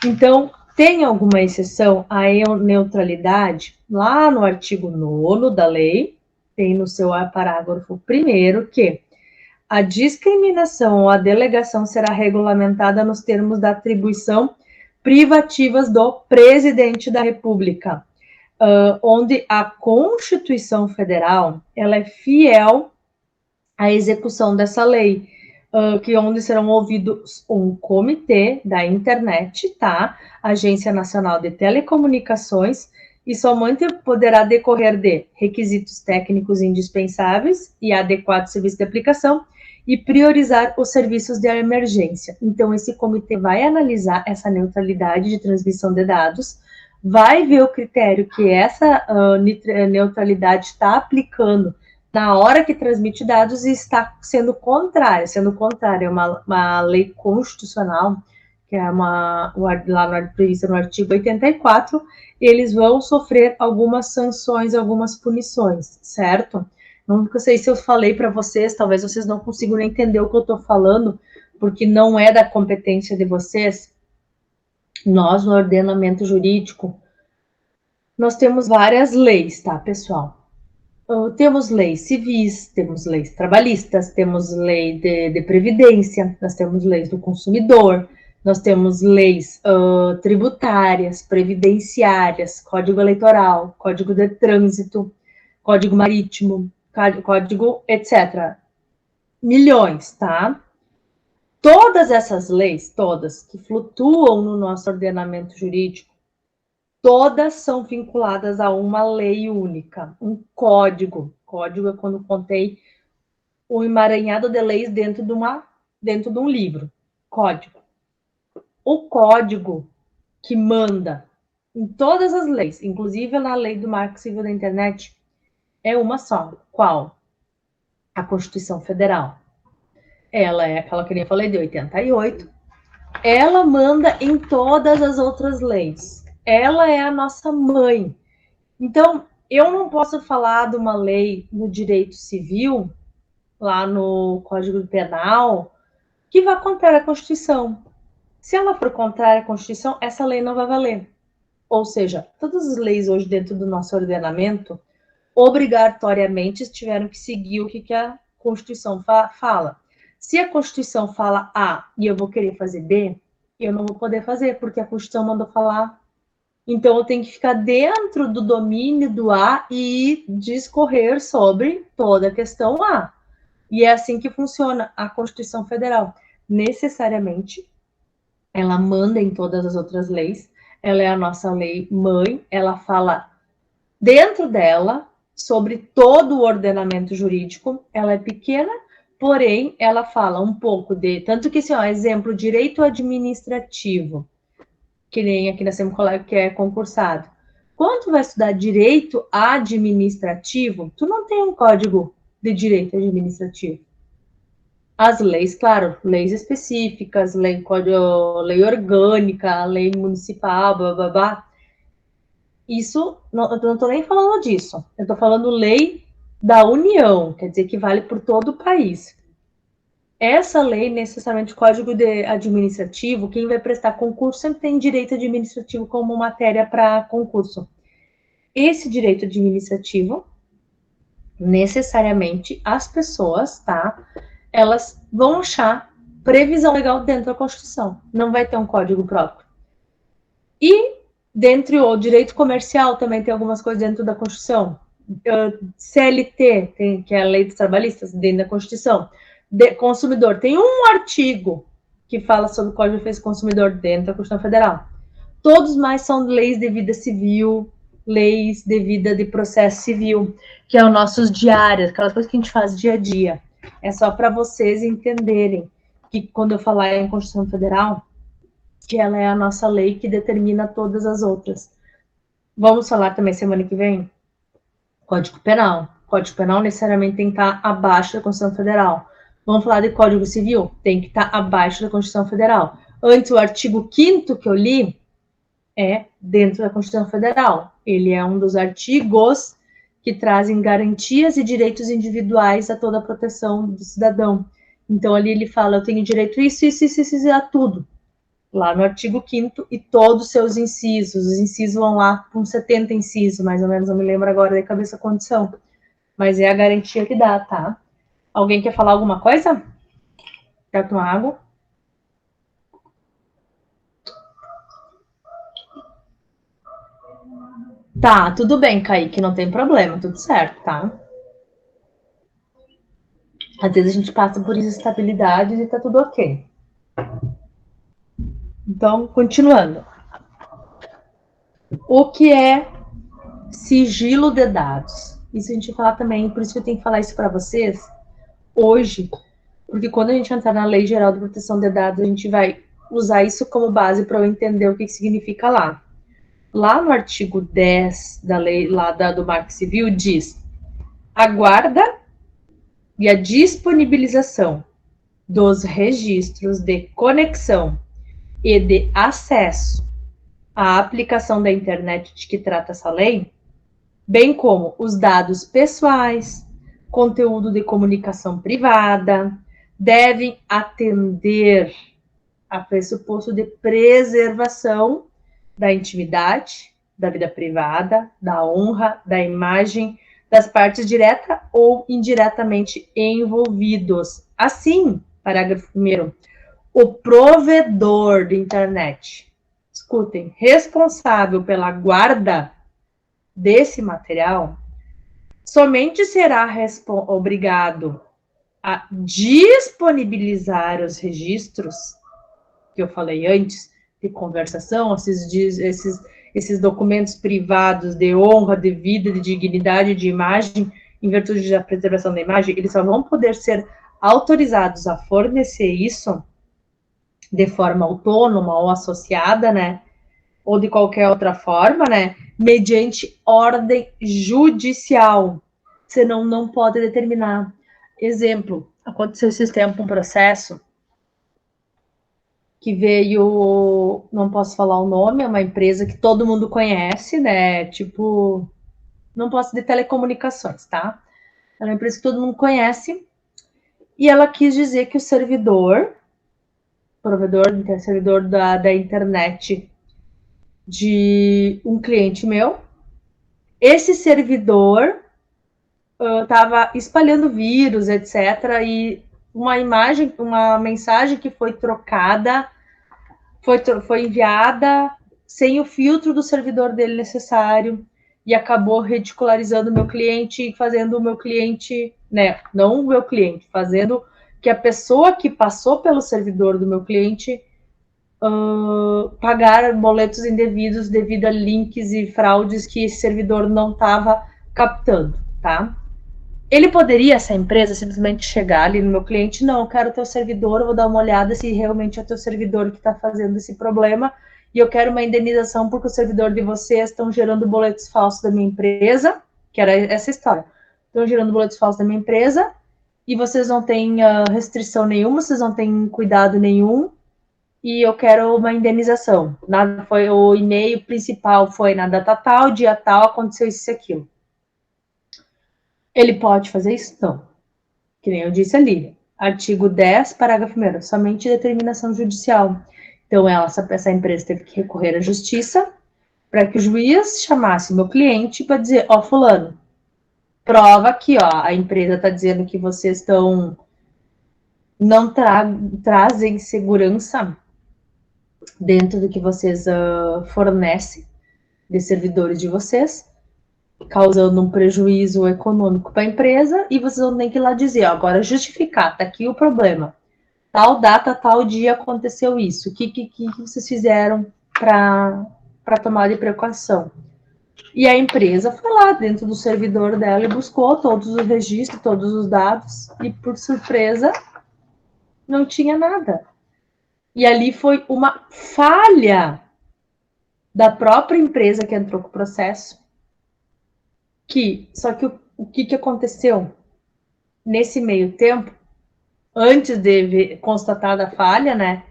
Então, tem alguma exceção à neutralidade? Lá no artigo 9º da lei, tem no seu parágrafo 1º que a discriminação ou a delegação será regulamentada nos termos da atribuição privativas do presidente da República, onde a Constituição Federal ela é fiel à execução dessa lei, onde serão ouvidos um comitê da internet, tá? Agência Nacional de Telecomunicações, e somente poderá decorrer de requisitos técnicos indispensáveis e adequados serviços de aplicação e priorizar os serviços de emergência. Então, esse comitê vai analisar essa neutralidade de transmissão de dados, vai ver o critério que essa neutralidade está aplicando na hora que transmite dados e está sendo contrária. É uma lei constitucional, que é lá prevista no artigo 84, eles vão sofrer algumas sanções, algumas punições, certo? Não sei se eu falei para vocês, talvez vocês não consigam entender o que eu estou falando, porque não é da competência de vocês. Nós, no ordenamento jurídico, nós temos várias leis, tá, pessoal? Temos leis civis, temos leis trabalhistas, temos lei de previdência, nós temos leis do consumidor, nós temos leis tributárias, previdenciárias, código eleitoral, código de trânsito, código marítimo, código, etc. Milhões, tá? Todas essas leis, todas, que flutuam no nosso ordenamento jurídico, todas são vinculadas a uma lei única, um código. Código é quando contém um emaranhado de leis dentro de um livro. Código. O código que manda em todas as leis, inclusive na lei do Marco Civil da Internet, é uma só. Qual? A Constituição Federal. Ela é aquela que eu falei de 88. Ela manda em todas as outras leis. Ela é a nossa mãe. Então, eu não posso falar de uma lei no direito civil, lá no Código Penal, que vai contrária à Constituição. Se ela for contrária à Constituição, essa lei não vai valer. Ou seja, todas as leis hoje dentro do nosso ordenamento, obrigatoriamente tiveram que seguir o que a Constituição fala. Se a Constituição fala A e eu vou querer fazer B, eu não vou poder fazer, porque a Constituição mandou falar. Então, eu tenho que ficar dentro do domínio do A e discorrer sobre toda a questão A. E é assim que funciona a Constituição Federal. Necessariamente, ela manda em todas as outras leis, ela é a nossa lei mãe, ela fala dentro dela sobre todo o ordenamento jurídico, ela é pequena, porém, ela fala um pouco de... Tanto que, assim, exemplo, direito administrativo, que nem aqui na Semcolar, que é concursado. Quando tu vai estudar direito administrativo, tu não tem um código de direito administrativo. As leis, claro, leis específicas, lei orgânica, lei municipal, blá, blá, blá. Isso, eu não estou nem falando disso. Eu estou falando lei da União, quer dizer que vale por todo o país. Essa lei, necessariamente, código administrativo, quem vai prestar concurso sempre tem direito administrativo como matéria para concurso. Esse direito administrativo, necessariamente, as pessoas, tá? Elas vão achar previsão legal dentro da Constituição. Não vai ter um código próprio. E, dentro do direito comercial, também tem algumas coisas dentro da Constituição. CLT, que é a lei dos trabalhistas, dentro da Constituição. Consumidor, tem um artigo que fala sobre o Código de Defesa do Consumidor dentro da Constituição Federal. Todos mais são leis de vida civil, leis de vida de processo civil, que é os nossos diários, aquelas coisas que a gente faz dia a dia. É só para vocês entenderem que quando eu falar em Constituição Federal, que ela é a nossa lei que determina todas as outras. Vamos falar também semana que vem? Código Penal. Código Penal necessariamente tem que estar abaixo da Constituição Federal. Vamos falar de Código Civil? Tem que estar abaixo da Constituição Federal. Antes, o artigo 5º que eu li é dentro da Constituição Federal. Ele é um dos artigos que trazem garantias e direitos individuais a toda a proteção do cidadão. Então, ali ele fala, eu tenho direito isso, a tudo. Lá no artigo 5º e todos os seus incisos. Os incisos vão lá com 70 incisos, mais ou menos, não me lembro agora de cabeça a condição. Mas é a garantia que dá, tá? Alguém quer falar alguma coisa? Quer tomar água? Tá, tudo bem, Kaique, não tem problema, tudo certo, tá? Às vezes a gente passa por instabilidades e tá tudo ok. Então, continuando. O que é sigilo de dados? Isso a gente vai falar também, por isso que eu tenho que falar isso para vocês hoje, porque quando a gente entrar na Lei Geral de Proteção de Dados, a gente vai usar isso como base para eu entender o que significa lá. Lá no artigo 10 da lei lá do Marco Civil diz: a guarda e a disponibilização dos registros de conexão e de acesso à aplicação da internet de que trata essa lei, bem como os dados pessoais, conteúdo de comunicação privada, devem atender a pressuposto de preservação da intimidade, da vida privada, da honra, da imagem das partes direta ou indiretamente envolvidos. Assim, parágrafo 1º, o provedor de internet, escutem, responsável pela guarda desse material, somente será obrigado a disponibilizar os registros que eu falei antes, de conversação, esses documentos privados de honra, de vida, de dignidade, de imagem, em virtude da preservação da imagem, eles só vão poder ser autorizados a fornecer isso de forma autônoma ou associada, né, ou de qualquer outra forma, né, mediante ordem judicial, senão não pode determinar. Exemplo, aconteceu esses tempos um processo que veio, não posso falar o nome, é uma empresa que todo mundo conhece, né, tipo, não posso de telecomunicações, tá? É uma empresa que todo mundo conhece, e ela quis dizer que o servidor da internet de um cliente meu, esse servidor estava espalhando vírus, etc., e uma mensagem que foi trocada, foi enviada sem o filtro do servidor dele necessário, e acabou ridicularizando o meu cliente, fazendo o meu cliente, né, não o meu cliente, fazendo que a pessoa que passou pelo servidor do meu cliente pagar boletos indevidos devido a links e fraudes que esse servidor não estava captando, tá? Ele poderia, essa empresa, simplesmente chegar ali no meu cliente, não, eu quero teu servidor, eu vou dar uma olhada se realmente é teu servidor que está fazendo esse problema, e eu quero uma indenização porque o servidor de vocês estão gerando boletos falsos da minha empresa, que era essa história. Estão gerando boletos falsos da minha empresa, e vocês não têm restrição nenhuma, vocês não têm cuidado nenhum, e eu quero uma indenização. Foi o e-mail principal, foi na data tal, dia tal, aconteceu isso e aquilo. Ele pode fazer isso? Não. Que nem eu disse ali. Artigo 10, parágrafo 1º, somente determinação judicial. Então, essa empresa teve que recorrer à justiça para que o juiz chamasse meu cliente para dizer, ó, fulano, prova que, ó, a empresa está dizendo que vocês não trazem segurança dentro do que vocês fornecem de servidores de vocês, causando um prejuízo econômico para a empresa, e vocês vão ter que ir lá dizer, ó, agora justificar, tá aqui o problema. tal data, tal dia aconteceu isso. O que vocês fizeram para tomar de precaução? E a empresa foi lá dentro do servidor dela e buscou todos os registros, todos os dados, e por surpresa, não tinha nada. E ali foi uma falha da própria empresa que entrou com o processo. Só que o que aconteceu? Nesse meio tempo, antes de ver constatada a falha, né?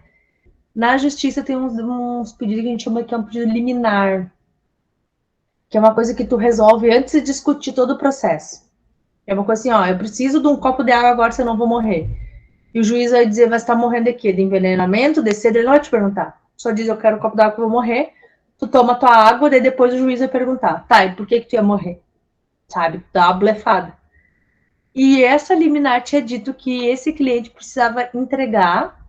Na justiça tem uns pedidos que a gente chama que é um pedido liminar, que é uma coisa que tu resolve antes de discutir todo o processo. É uma coisa assim, ó, eu preciso de um copo de água agora, senão eu vou morrer. E o juiz vai dizer, vai estar morrendo de quê? De envenenamento, de sede? Ele não vai te perguntar. Só diz, eu quero um copo d'água que eu vou morrer. Tu toma tua água, daí depois o juiz vai perguntar, tá, e por que tu ia morrer? Sabe? Dá uma blefada. E essa liminar tinha dito que esse cliente precisava entregar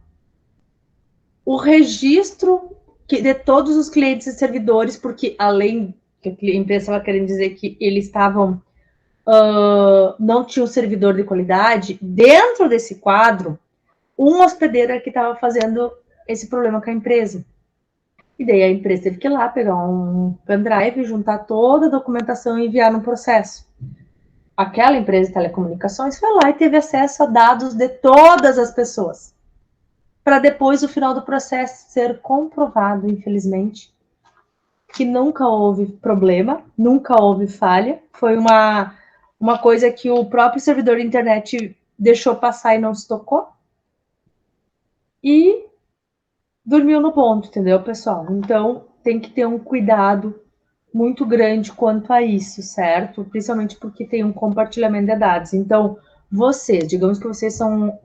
o registro de todos os clientes e servidores, porque além que a empresa estava querendo dizer que eles estavam não tinha um servidor de qualidade, dentro desse quadro, um hospedeiro que estava fazendo esse problema com a empresa. E daí a empresa teve que ir lá pegar um pendrive, juntar toda a documentação e enviar no processo. Aquela empresa de telecomunicações foi lá e teve acesso a dados de todas as pessoas. Para depois, no final do processo, ser comprovado, infelizmente, que nunca houve problema, nunca houve falha. Foi uma coisa que o próprio servidor de internet deixou passar e não se tocou. E dormiu no ponto, entendeu, pessoal? Então, tem que ter um cuidado muito grande quanto a isso, certo? Principalmente porque tem um compartilhamento de dados. Então, vocês, digamos que vocês são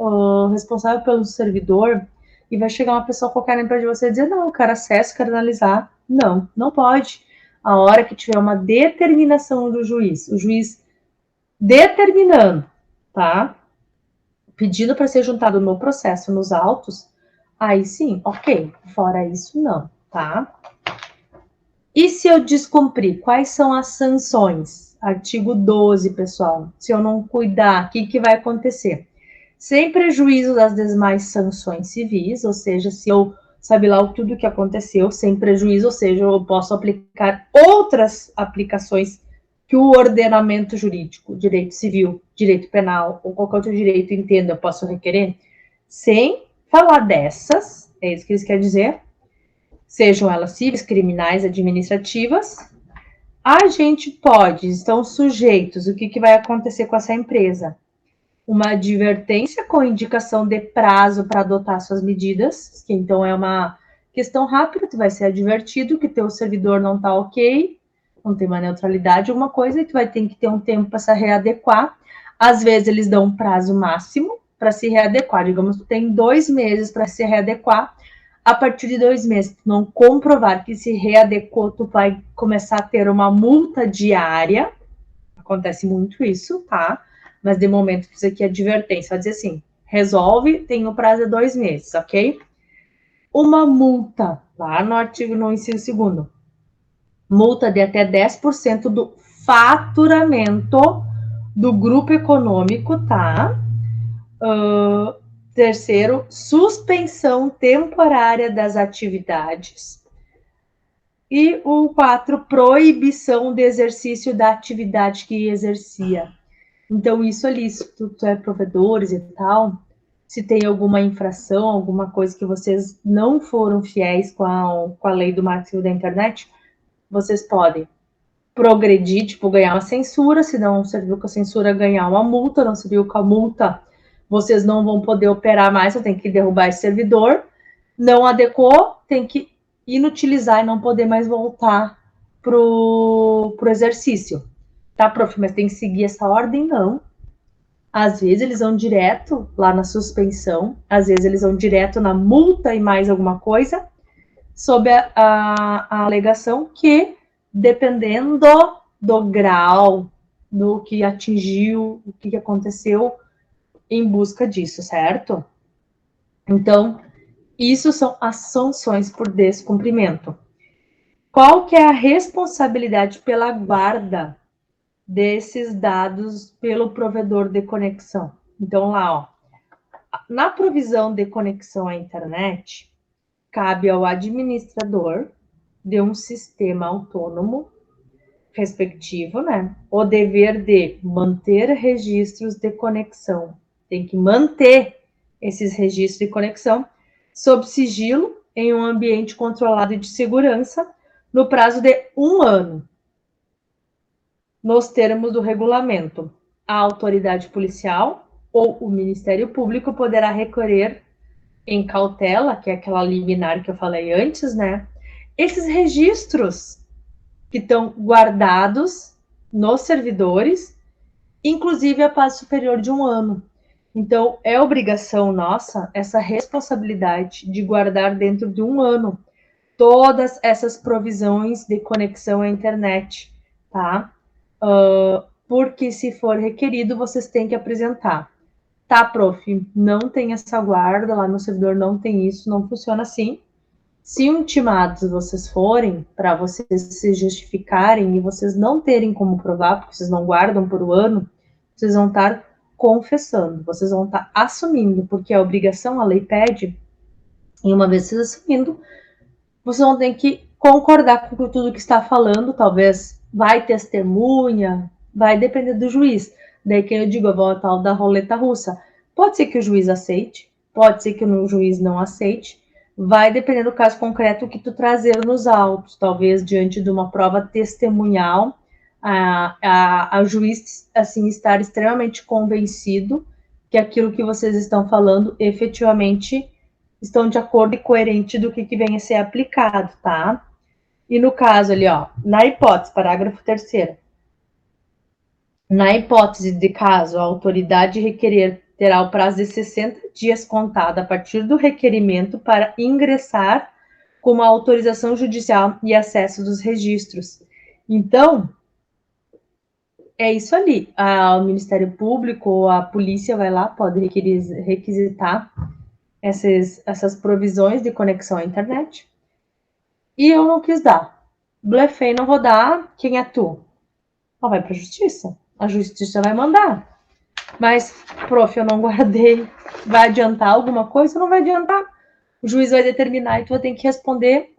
responsáveis pelo servidor e vai chegar uma pessoa qualquer na empresa de você e dizer, não, eu quero acesso, quero analisar. Não, não pode. A hora que tiver uma determinação do juiz, o juiz determinando, tá? Pedindo para ser juntado no processo, nos autos, aí sim, ok. Fora isso, não, tá? E se eu descumprir, quais são as sanções? Artigo 12, pessoal. Se eu não cuidar, o que vai acontecer? Sem prejuízo das demais sanções civis, ou seja, se eu sabe lá tudo o que aconteceu, sem prejuízo, ou seja, eu posso aplicar outras aplicações que o ordenamento jurídico, direito civil, direito penal ou qualquer outro direito entenda, eu posso requerer, sem falar dessas, é isso que eles querem dizer, sejam elas civis, criminais, administrativas, a gente pode, estão sujeitos, o que vai acontecer com essa empresa? Uma advertência com indicação de prazo para adotar suas medidas, que então é uma questão rápida, tu vai ser advertido que teu servidor não está ok, não tem uma neutralidade, alguma coisa, e tu vai ter que ter um tempo para se readequar. Às vezes eles dão um prazo máximo para se readequar, digamos que tu tem 2 meses para se readequar, a partir de 2 meses, tu não comprovar que se readequou, tu vai começar a ter uma multa diária, acontece muito isso, tá? Mas de momento isso aqui é advertência, vai dizer assim, resolve, tem o prazo de 2 meses, ok? Uma multa, lá no artigo, no inciso 2º, multa de até 10% do faturamento do grupo econômico, tá? Terceiro, suspensão temporária das atividades. E o 4, proibição de exercício da atividade que exercia. Então, isso ali, se tu é provedores e tal, se tem alguma infração, alguma coisa que vocês não foram fiéis com a lei do marco civil da internet, vocês podem progredir, tipo, ganhar uma censura, se não serviu com a censura, ganhar uma multa, não serviu com a multa, vocês não vão poder operar mais, você tem que derrubar esse servidor, não adequou, tem que inutilizar e não poder mais voltar pro exercício. Tá, prof, mas tem que seguir essa ordem? Não. Às vezes eles vão direto lá na suspensão, às vezes eles vão direto na multa e mais alguma coisa, sob a alegação que, dependendo do grau, do que atingiu, o que aconteceu em busca disso, certo? Então, isso são as sanções por descumprimento. Qual que é a responsabilidade pela guarda desses dados pelo provedor de conexão? Então, lá, ó, Na provisão de conexão à internet, cabe ao administrador de um sistema autônomo respectivo, né, o dever de manter registros de conexão. Tem que manter esses registros de conexão sob sigilo em um ambiente controlado e de segurança no prazo de 1 ano, nos termos do regulamento. A autoridade policial ou o Ministério Público poderá recorrer em cautela, que é aquela liminar que eu falei antes, né? Esses registros que estão guardados nos servidores, inclusive a prazo superior de 1 ano. Então, é obrigação nossa essa responsabilidade de guardar dentro de 1 ano todas essas provisões de conexão à internet, tá? Porque se for requerido, vocês têm que apresentar. Tá, prof, não tem essa guarda, lá no servidor não tem isso, não funciona assim. Se intimados vocês forem, para vocês se justificarem e vocês não terem como provar, porque vocês não guardam por 1 ano, vocês vão estar confessando, vocês vão estar assumindo, porque a obrigação, a lei pede, e uma vez vocês assumindo, vocês vão ter que concordar com tudo que está falando, talvez vai testemunha, vai depender do juiz. Daí que eu digo, eu vou a tal da roleta russa. Pode ser que o juiz aceite, pode ser que o juiz não aceite, vai depender do caso concreto que tu trazer nos autos, talvez diante de uma prova testemunhal, a juiz assim estar extremamente convencido que aquilo que vocês estão falando efetivamente estão de acordo e coerente do que vem a ser aplicado, tá? E no caso ali, ó, na hipótese, parágrafo 3º, na hipótese de caso a autoridade requerer, terá o prazo de 60 dias contado a partir do requerimento para ingressar com uma autorização judicial e acesso dos registros. Então, é isso ali. O Ministério Público ou a polícia vai lá, pode requisitar essas provisões de conexão à internet. E eu não quis dar. Blefei, não vou dar. Quem é tu? Vai para a justiça. A justiça vai mandar. Mas, prof, eu não guardei. Vai adiantar alguma coisa? Não vai adiantar. O juiz vai determinar e tu vai ter que responder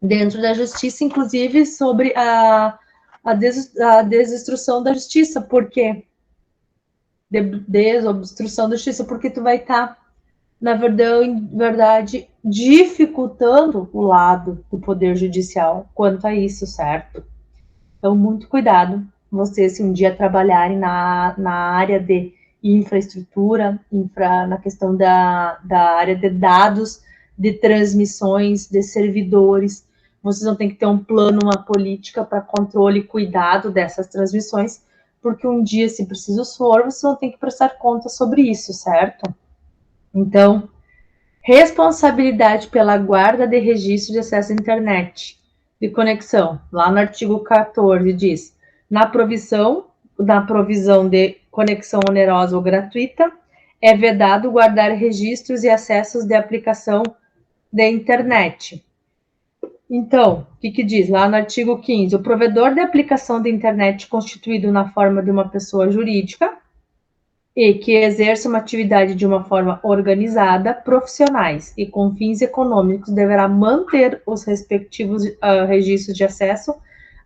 dentro da justiça, inclusive sobre a desobstrução da justiça. Por quê? Desobstrução da justiça, porque tu vai estar, na verdade, dificultando o lado do Poder Judicial quanto a isso, certo? Então, muito cuidado, vocês, se um dia trabalharem na área de infraestrutura, na questão da área de dados, de transmissões, de servidores, vocês vão ter que ter um plano, uma política para controle e cuidado dessas transmissões, porque um dia, se preciso for, vocês vão ter que prestar conta sobre isso, certo? Então, responsabilidade pela guarda de registro de acesso à internet de conexão. Lá no artigo 14 diz, na provisão de conexão onerosa ou gratuita, é vedado guardar registros e acessos de aplicação da internet. Então, o que diz? Lá no artigo 15, o provedor de aplicação de internet constituído na forma de uma pessoa jurídica e que exerça uma atividade de uma forma organizada, profissionais e com fins econômicos, deverá manter os respectivos registros de acesso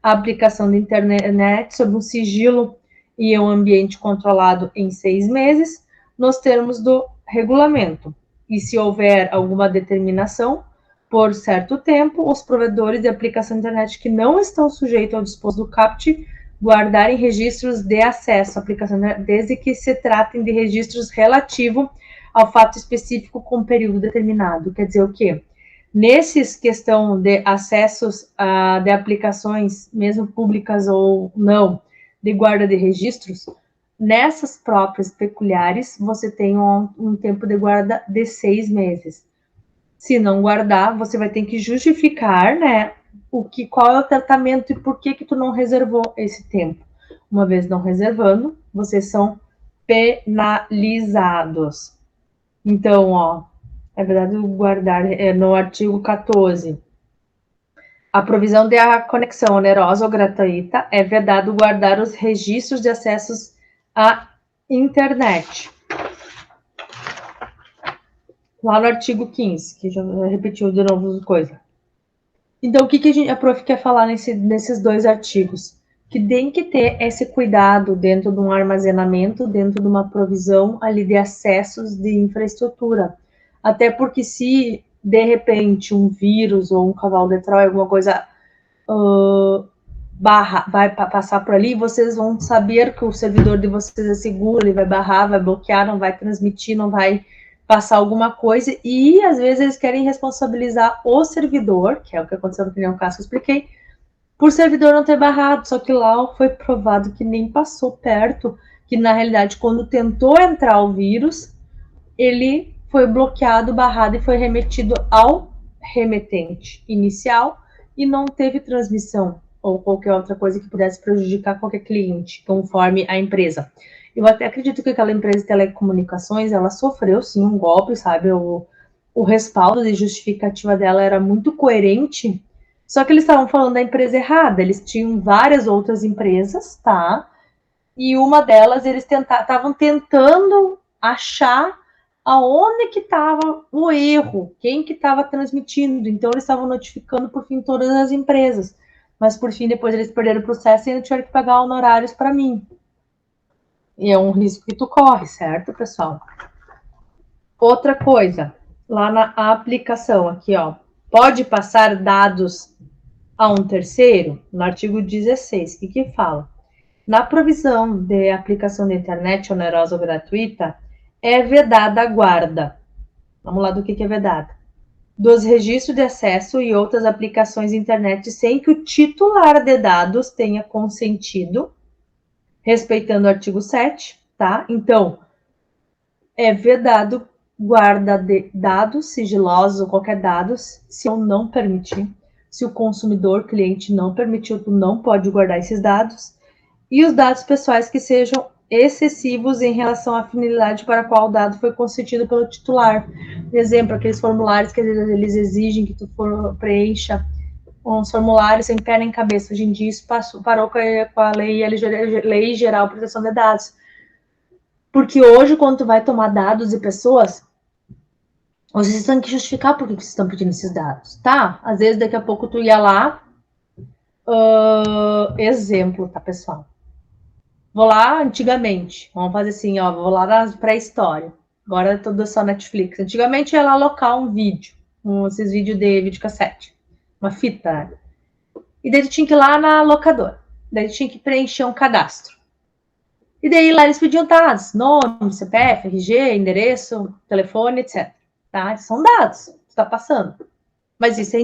à aplicação da internet sob um sigilo e um ambiente controlado em 6 meses, nos termos do regulamento. E se houver alguma determinação, por certo tempo, os provedores de aplicação de internet que não estão sujeitos ao disposto do CAPT guardarem registros de acesso à aplicação, desde que se tratem de registros relativos ao fato específico com período determinado. Quer dizer o quê? Nesses questão de acessos de aplicações, mesmo públicas ou não, de guarda de registros, nessas próprias peculiares, você tem um tempo de guarda de 6 meses. Se não guardar, você vai ter que justificar, né, qual é o tratamento e por que tu não reservou esse tempo. Uma vez não reservando, vocês são penalizados. Então, ó, é verdade guardar no artigo 14. A provisão de a conexão onerosa ou gratuita é vedado guardar os registros de acessos à internet. lá no artigo 15, que já repetiu de novo coisa. Então, o que a prof quer falar nesses 2 artigos? Que tem que ter esse cuidado dentro de um armazenamento, dentro de uma provisão ali de acessos de infraestrutura. Até porque se, de repente, um vírus ou um cavalo de Troia, alguma coisa vai passar por ali, vocês vão saber que o servidor de vocês é seguro, ele vai barrar, vai bloquear, não vai transmitir, não vai passar alguma coisa, e às vezes eles querem responsabilizar o servidor, que é o que aconteceu no primeiro caso que eu expliquei, por servidor não ter barrado, só que lá foi provado que nem passou perto, que na realidade quando tentou entrar o vírus, ele foi bloqueado, barrado e foi remetido ao remetente inicial e não teve transmissão ou qualquer outra coisa que pudesse prejudicar qualquer cliente, conforme a empresa. Eu até acredito que aquela empresa de telecomunicações, ela sofreu sim um golpe, sabe? O respaldo de justificativa dela era muito coerente, só que eles estavam falando da empresa errada, eles tinham várias outras empresas, tá? E uma delas eles estavam tentando achar aonde que estava o erro, quem que estava transmitindo. Então, eles estavam notificando, por fim, todas as empresas. Mas, por fim, depois eles perderam o processo e ainda tiveram que pagar honorários para mim. E é um risco que tu corre, certo, pessoal? Outra coisa, lá na aplicação, aqui, ó. Pode passar dados a um terceiro? No artigo 16, o que fala? Na provisão de aplicação de internet onerosa ou gratuita, é vedada a guarda. Vamos lá do que é vedada. Dos registros de acesso e outras aplicações de internet sem que o titular de dados tenha consentido, respeitando o artigo 7, tá? Então, é vedado guarda de dados sigilosos ou qualquer dados, se eu não permitir. Se o consumidor, cliente, não permitiu, tu não pode guardar esses dados. E os dados pessoais que sejam excessivos em relação à finalidade para a qual o dado foi concedido pelo titular. Por exemplo, aqueles formulários que eles exigem que tu preencha, uns formulários sem perna nem cabeça. Hoje em dia isso parou com a Lei Geral de Proteção de Dados. Porque hoje, quando tu vai tomar dados de pessoas, vocês têm que justificar por que vocês estão pedindo esses dados, tá? Às vezes, daqui a pouco tu ia lá, exemplo, tá, pessoal? Vou lá antigamente, vamos fazer assim, ó, vou lá na pré-história. Agora é tudo só Netflix. Antigamente ia lá alocar um vídeo, esses vídeos de videocassete, uma fita, né? E daí tinha que ir lá na locadora. Daí tinha que preencher um cadastro. E daí lá eles pediam dados, nome, CPF, RG, endereço, telefone, etc. Tá? São dados que está passando. Mas isso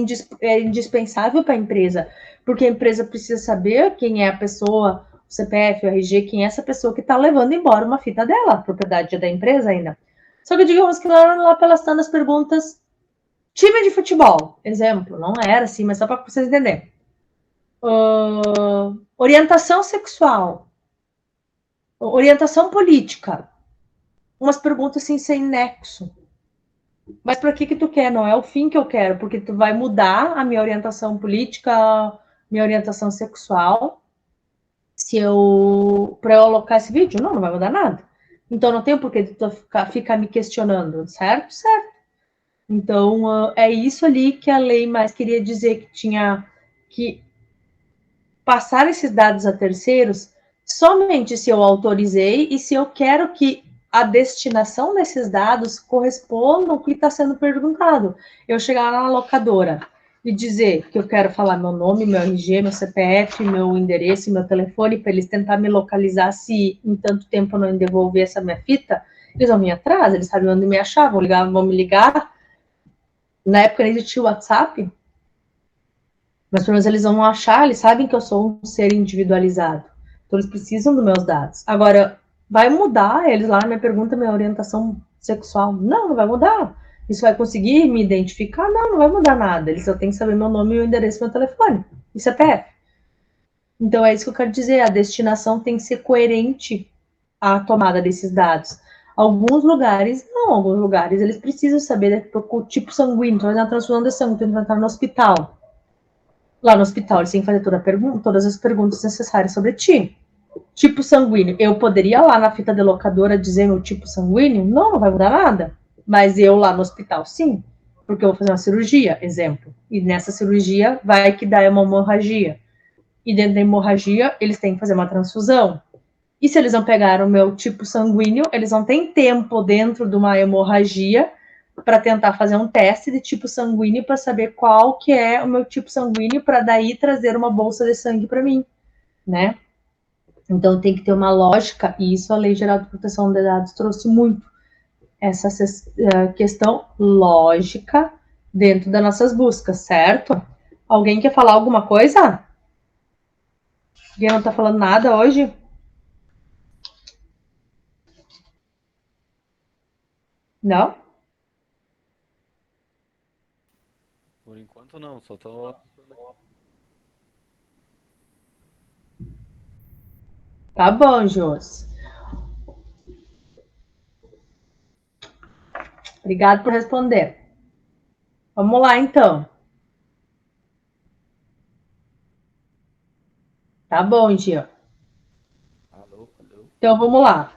é indispensável para a empresa, porque a empresa precisa saber quem é a pessoa, o CPF, o RG, quem é essa pessoa que está levando embora uma fita dela, a propriedade da empresa ainda. Só que digamos que lá pelas tantas perguntas, time de futebol, exemplo, não era assim, mas só para vocês entenderem. Orientação sexual, orientação política, umas perguntas assim sem nexo. Mas para que tu quer? Não é o fim que eu quero, porque tu vai mudar a minha orientação política, minha orientação sexual, para eu alocar esse vídeo? Não vai mudar nada. Então não tem por que tu ficar me questionando, certo? Certo. Então é isso ali que a lei mais queria dizer, que tinha que passar esses dados a terceiros somente se eu autorizei e se eu quero que a destinação desses dados corresponda ao que está sendo perguntado. Eu chegar na locadora e dizer que eu quero falar meu nome, meu RG, meu CPF, meu endereço, meu telefone, para eles tentar me localizar se em tanto tempo eu não devolver essa minha fita, eles vão me atrás, eles sabem onde me achar, vão me ligar. Na época nem existia o WhatsApp, mas pelo menos eles vão achar, eles sabem que eu sou um ser individualizado. Então eles precisam dos meus dados. Agora, vai mudar eles lá na minha pergunta, minha orientação sexual? Não vai mudar. Isso vai conseguir me identificar? Não vai mudar nada. Eles só têm que saber meu nome, meu endereço, meu telefone. E CPF. Então é isso que eu quero dizer. A destinação tem que ser coerente à tomada desses dados. Alguns lugares, não. Alguns lugares, eles precisam saber o tipo sanguíneo. Então, na transfusão de sangue, tem que entrar no hospital. Lá no hospital, eles têm que fazer todas as perguntas necessárias sobre ti. Tipo sanguíneo. Eu poderia lá na fita de locadora dizer meu tipo sanguíneo? Não vai mudar nada. Mas eu lá no hospital, sim. Porque eu vou fazer uma cirurgia, exemplo. E nessa cirurgia vai que dá uma hemorragia. E dentro da hemorragia, eles têm que fazer uma transfusão. E se eles não pegaram o meu tipo sanguíneo, eles não têm tempo dentro de uma hemorragia para tentar fazer um teste de tipo sanguíneo para saber qual que é o meu tipo sanguíneo para daí trazer uma bolsa de sangue para mim, né? Então tem que ter uma lógica, e isso a Lei Geral de Proteção de Dados trouxe muito, essa questão lógica dentro das nossas buscas, certo? Alguém quer falar alguma coisa? Alguém não tá falando nada hoje? Não?
Por enquanto não, só tô.
Tá bom, Jôs. Obrigado por responder. Vamos lá, então. Tá bom, Gio.
Alô, alô.
Então, vamos lá.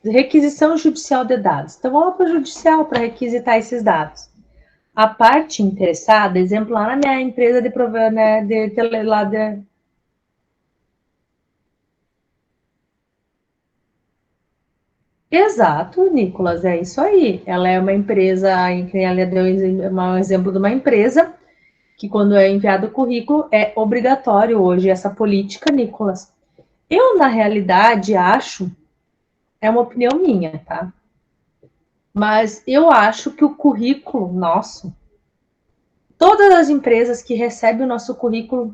Requisição judicial de dados. Então, vamos para o judicial para requisitar esses dados. A parte interessada, exemplo, lá na minha empresa de prova, né, lá de... Exato, Nicolas, é isso aí. Ela é uma empresa, que ela deu um exemplo de uma empresa que quando é enviado o currículo é obrigatório hoje essa política, Nicolas. Eu, na realidade, acho, é uma opinião minha, tá? Mas eu acho que o currículo nosso, todas as empresas que recebem o nosso currículo,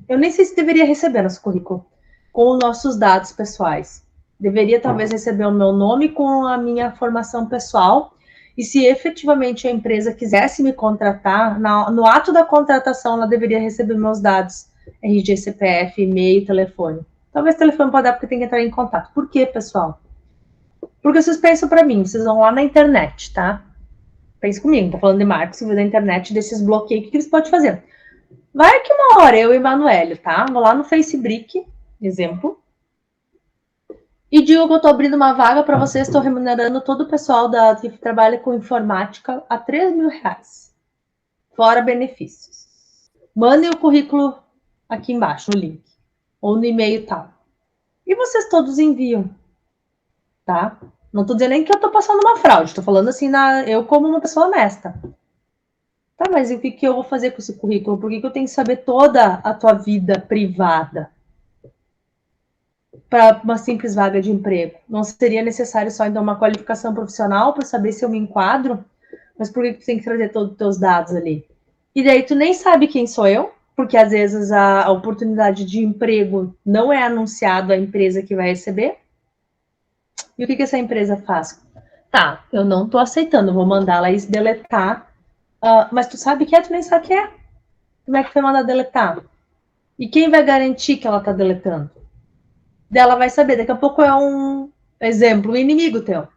eu nem sei se deveria receber nosso currículo, com os nossos dados pessoais. Deveria talvez receber o meu nome com a minha formação pessoal. E se efetivamente a empresa quisesse me contratar, no ato da contratação, ela deveria receber meus dados, RG, CPF, e-mail, telefone. Talvez telefone pode dar porque tem que entrar em contato. Por quê, pessoal? Porque vocês pensam para mim, vocês vão lá na internet, tá? Pensa comigo, tô falando de marketing da internet, desses bloqueios, o que eles podem fazer? Vai que uma hora eu e Emanuele, tá? Vou lá no Facebook, exemplo, e digo que eu tô abrindo uma vaga para vocês, estou remunerando todo o pessoal que trabalha com informática a R$3.000, fora benefícios. Mandem o currículo aqui embaixo, no link, ou no e-mail e tal. E vocês todos enviam, tá? Não tô dizendo nem que eu tô passando uma fraude, tô falando assim, eu como uma pessoa honesta. Tá, mas o que eu vou fazer com esse currículo? Por que eu tenho que saber toda a tua vida privada para uma simples vaga de emprego? Não seria necessário só então uma qualificação profissional para saber se eu me enquadro? Mas por que tu tem que trazer todos os teus dados ali? E daí tu nem sabe quem sou eu, porque às vezes a oportunidade de emprego não é anunciado à empresa que vai receber. E o que essa empresa faz? Tá, eu não tô aceitando, vou mandar ela deletar. Mas tu sabe que é, tu nem sabe que é. Como é que foi mandar deletar? E quem vai garantir que ela tá deletando? Dela vai saber, daqui a pouco é um exemplo, um inimigo teu.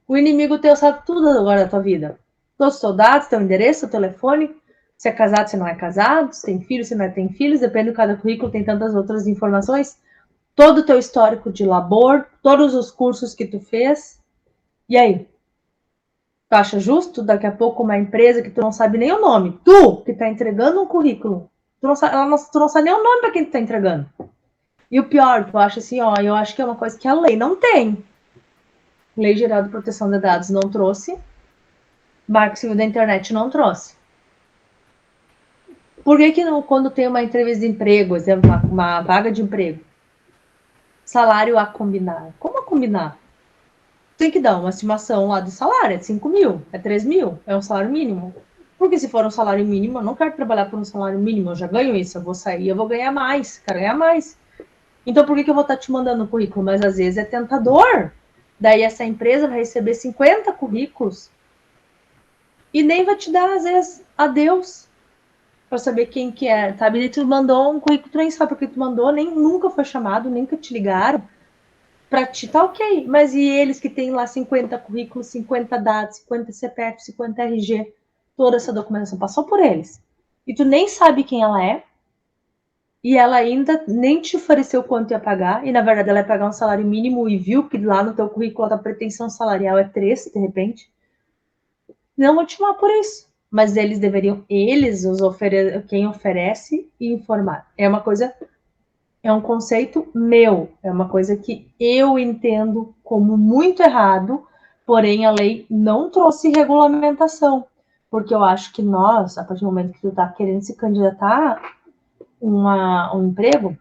O inimigo teu sabe tudo agora da tua vida. Todos os teus dados, teu endereço, teu telefone, se é casado, se não é casado, se tem filho, se não tem filhos, depende de cada currículo, tem tantas outras informações. Todo o teu histórico de labor, todos os cursos que tu fez. E aí? Tu acha justo daqui a pouco uma empresa que tu não sabe nem o nome, tu que tá entregando um currículo, tu não sabe nem o nome para quem tu tá entregando. E o pior, tu acha assim, ó, eu acho que é uma coisa que a lei não tem. Lei Geral de Proteção de Dados não trouxe, Marco Civil da Internet não trouxe. Por que não, quando tem uma entrevista de emprego, exemplo, uma vaga de emprego, salário a combinar? Como a combinar? Tem que dar uma estimação lá do salário, é 5 mil, é 3 mil, é um salário mínimo. Porque se for um salário mínimo, eu não quero trabalhar por um salário mínimo, eu já ganho isso, eu vou sair, eu vou ganhar mais, quero ganhar mais. Então por que eu vou estar te mandando o currículo? Mas às vezes é tentador. Daí essa empresa vai receber 50 currículos e nem vai te dar, às vezes, adeus para saber quem que é, sabe? E tu mandou um currículo, tu nem sabe porque tu mandou, nem nunca foi chamado, nunca te ligaram. Para ti tá ok, mas e eles que têm lá 50 currículos, 50 dados, 50 CPF, 50 RG, toda essa documentação passou por eles. E tu nem sabe quem ela é, e ela ainda nem te ofereceu quanto ia pagar, e na verdade ela ia pagar um salário mínimo e viu que lá no teu currículo a pretensão salarial é 3, de repente, Não vou te chamar por isso. Mas eles deveriam, quem oferece, informar. É uma coisa, é um conceito meu, é uma coisa que eu entendo como muito errado, porém a lei não trouxe regulamentação. Porque eu acho que nós, a partir do momento que tu tá querendo se candidatar a um emprego,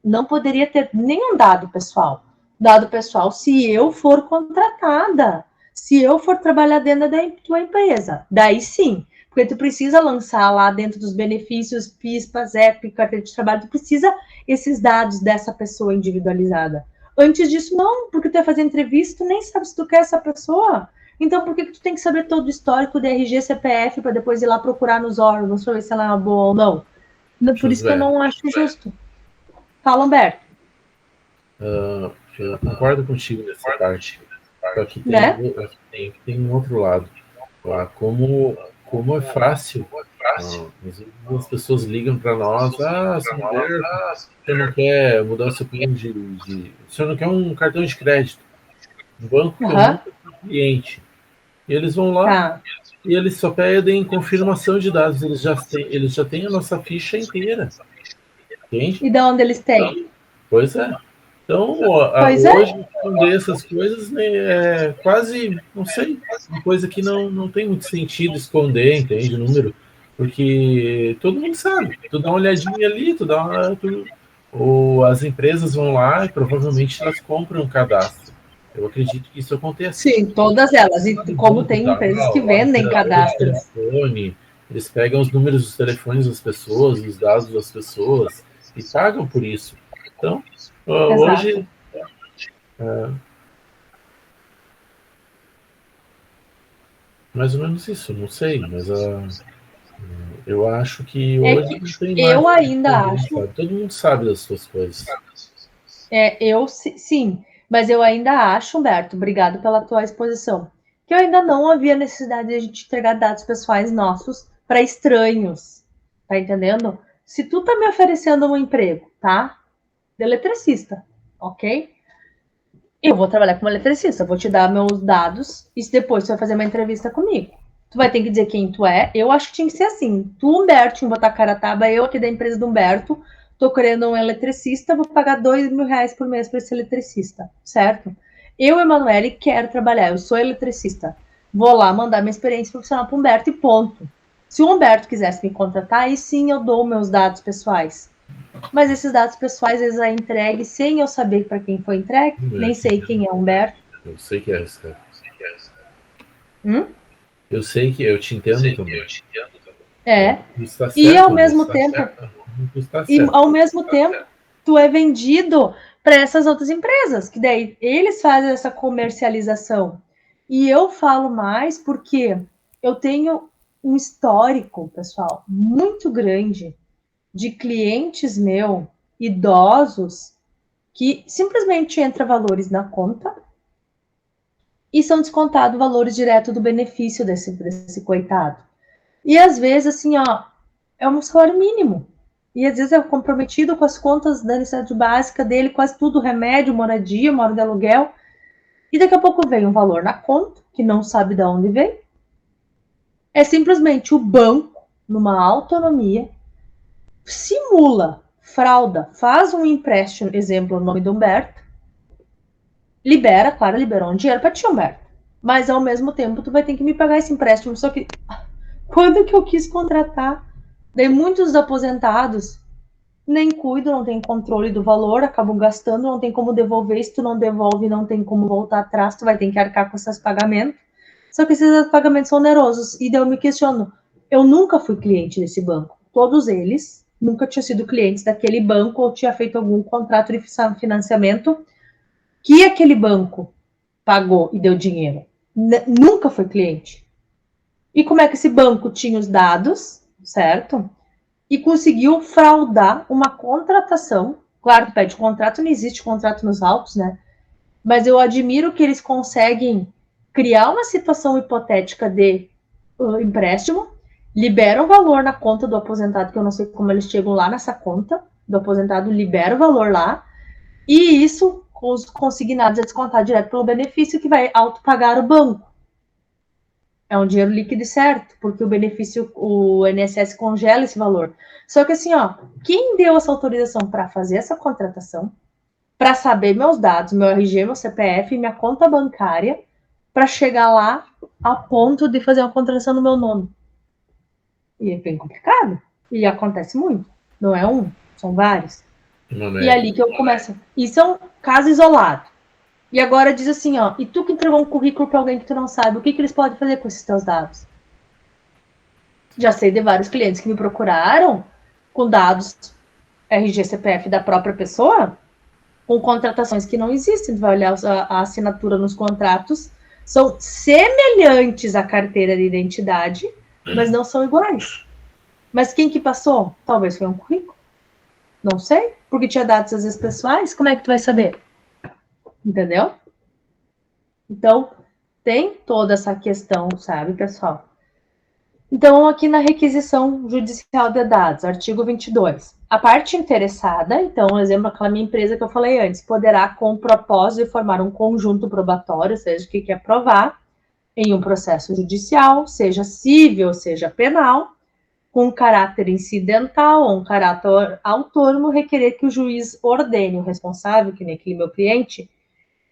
não poderia ter nenhum dado pessoal. Dado pessoal, se eu for contratada, se eu for trabalhar dentro da tua empresa, daí sim, porque tu precisa lançar lá dentro dos benefícios, PIS, PASEP, carteira de trabalho, tu precisa esses dados dessa pessoa individualizada. Antes disso, não, porque tu vai fazer entrevista, tu nem sabe se tu quer essa pessoa. Então, por que tu tem que saber todo o histórico de RG, CPF, para depois ir lá procurar nos órgãos, para ver se ela é uma boa ou não? Por isso que eu não acho justo. Fala, Humberto.
Eu concordo contigo nessa parte. Só que tem um outro lado. Como é fácil. As pessoas ligam para nós. Você não quer mudar o seu plano você não quer um cartão de crédito. Um banco que eu nunca fui cliente. E eles vão lá e eles só pedem confirmação de dados. Eles já têm a nossa ficha inteira. Entende?
E de onde eles têm?
Pois é. Então, hoje, esconder essas coisas é quase, não sei, uma coisa que não tem muito sentido esconder, entende, o número, porque todo mundo sabe. Tu dá uma olhadinha ali, ou as empresas vão lá e provavelmente elas compram um cadastro. Eu acredito que isso aconteça.
Sim, todas elas. E como tem empresas que vendem cadastros.
Eles pegam os números dos telefones das pessoas, os dados das pessoas, e pagam por isso. Então, hoje, mais ou menos isso, não sei, mas eu acho que hoje não tem mais.
Eu ainda acho.
Sabe? Todo mundo sabe das suas coisas.
Sim, mas eu ainda acho, Humberto, obrigado pela tua exposição, que eu ainda não havia necessidade de a gente entregar dados pessoais nossos para estranhos, tá entendendo? Se tu tá me oferecendo um emprego, tá? De eletricista, ok? Eu vou trabalhar como eletricista, vou te dar meus dados e depois tu vai fazer uma entrevista comigo. Tu vai ter que dizer quem tu é. Eu acho que tinha que ser assim. Tu, Humberto, em Botacarataba, eu aqui da empresa do Humberto, tô querendo um eletricista, vou pagar R$2.000 por mês para esse eletricista, certo? Eu, Emanuele, quero trabalhar, eu sou eletricista. Vou lá mandar minha experiência profissional para o Humberto e ponto. Se o Humberto quisesse me contratar, aí sim eu dou meus dados pessoais. Mas esses dados pessoais, eles são entregues sem eu saber para quem foi entregue. Nem sei quem é Humberto.
Eu sei que é isso, cara.
Eu
sei que eu te entendo também.
E ao mesmo tempo, tu é vendido para essas outras empresas, que daí eles fazem essa comercialização. E eu falo mais porque eu tenho um histórico, pessoal, muito grande de clientes meus, idosos, que simplesmente entra valores na conta e são descontados valores direto do benefício desse coitado. E às vezes, assim, ó, é um salário mínimo. E às vezes é comprometido com as contas da necessidade básica dele, quase tudo, remédio, moradia, mora de aluguel. E daqui a pouco vem um valor na conta, que não sabe de onde vem. É simplesmente o banco, numa autonomia, simula, frauda, faz um empréstimo, exemplo, o nome do Humberto, liberou um dinheiro para ti, Humberto. Mas ao mesmo tempo, tu vai ter que me pagar esse empréstimo. Só que quando que eu quis contratar, daí muitos aposentados nem cuidam, não tem controle do valor, acabam gastando, não tem como devolver. Se tu não devolve, não tem como voltar atrás, tu vai ter que arcar com esses pagamentos. Só que esses pagamentos são onerosos. E daí eu me questiono, eu nunca fui cliente desse banco. Todos eles nunca tinham sido clientes daquele banco ou tinha feito algum contrato de financiamento que aquele banco pagou e deu dinheiro. Nunca foi cliente. E como é que esse banco tinha os dados, certo? E conseguiu fraudar uma contratação. Claro, pede contrato, não existe contrato nos autos, né? Mas eu admiro que eles conseguem criar uma situação hipotética de empréstimo, liberam o valor na conta do aposentado, que eu não sei como eles chegam lá nessa conta do aposentado, libera o valor lá, e isso, os consignados é descontar direto pelo benefício que vai autopagar o banco. É um dinheiro líquido e certo, porque o benefício, o INSS congela esse valor. Só que assim, ó, quem deu essa autorização para fazer essa contratação, para saber meus dados, meu RG, meu CPF, minha conta bancária, para chegar lá a ponto de fazer uma contratação no meu nome? E é bem complicado. E acontece muito. Não é um, são vários. E é ali que eu começo. Isso é um caso isolado. E agora diz assim, ó, e tu que entregou um currículo para alguém que tu não sabe, o que eles podem fazer com esses teus dados? Já sei de vários clientes que me procuraram com dados RG, CPF da própria pessoa, com contratações que não existem. Tu vai olhar a assinatura nos contratos, são semelhantes à carteira de identidade, mas não são iguais. Mas quem que passou? Talvez foi um currículo. Não sei, porque tinha dados às vezes pessoais, como é que tu vai saber? Entendeu? Então, tem toda essa questão, sabe, pessoal? Então, aqui na requisição judicial de dados, artigo 22. A parte interessada, então, um exemplo, aquela minha empresa que eu falei antes, poderá, com o propósito de formar um conjunto probatório, ou seja, o que quer provar, em um processo judicial, seja civil, seja penal, com caráter incidental ou um caráter autônomo, requerer que o juiz ordene o responsável, que nem aquele meu cliente,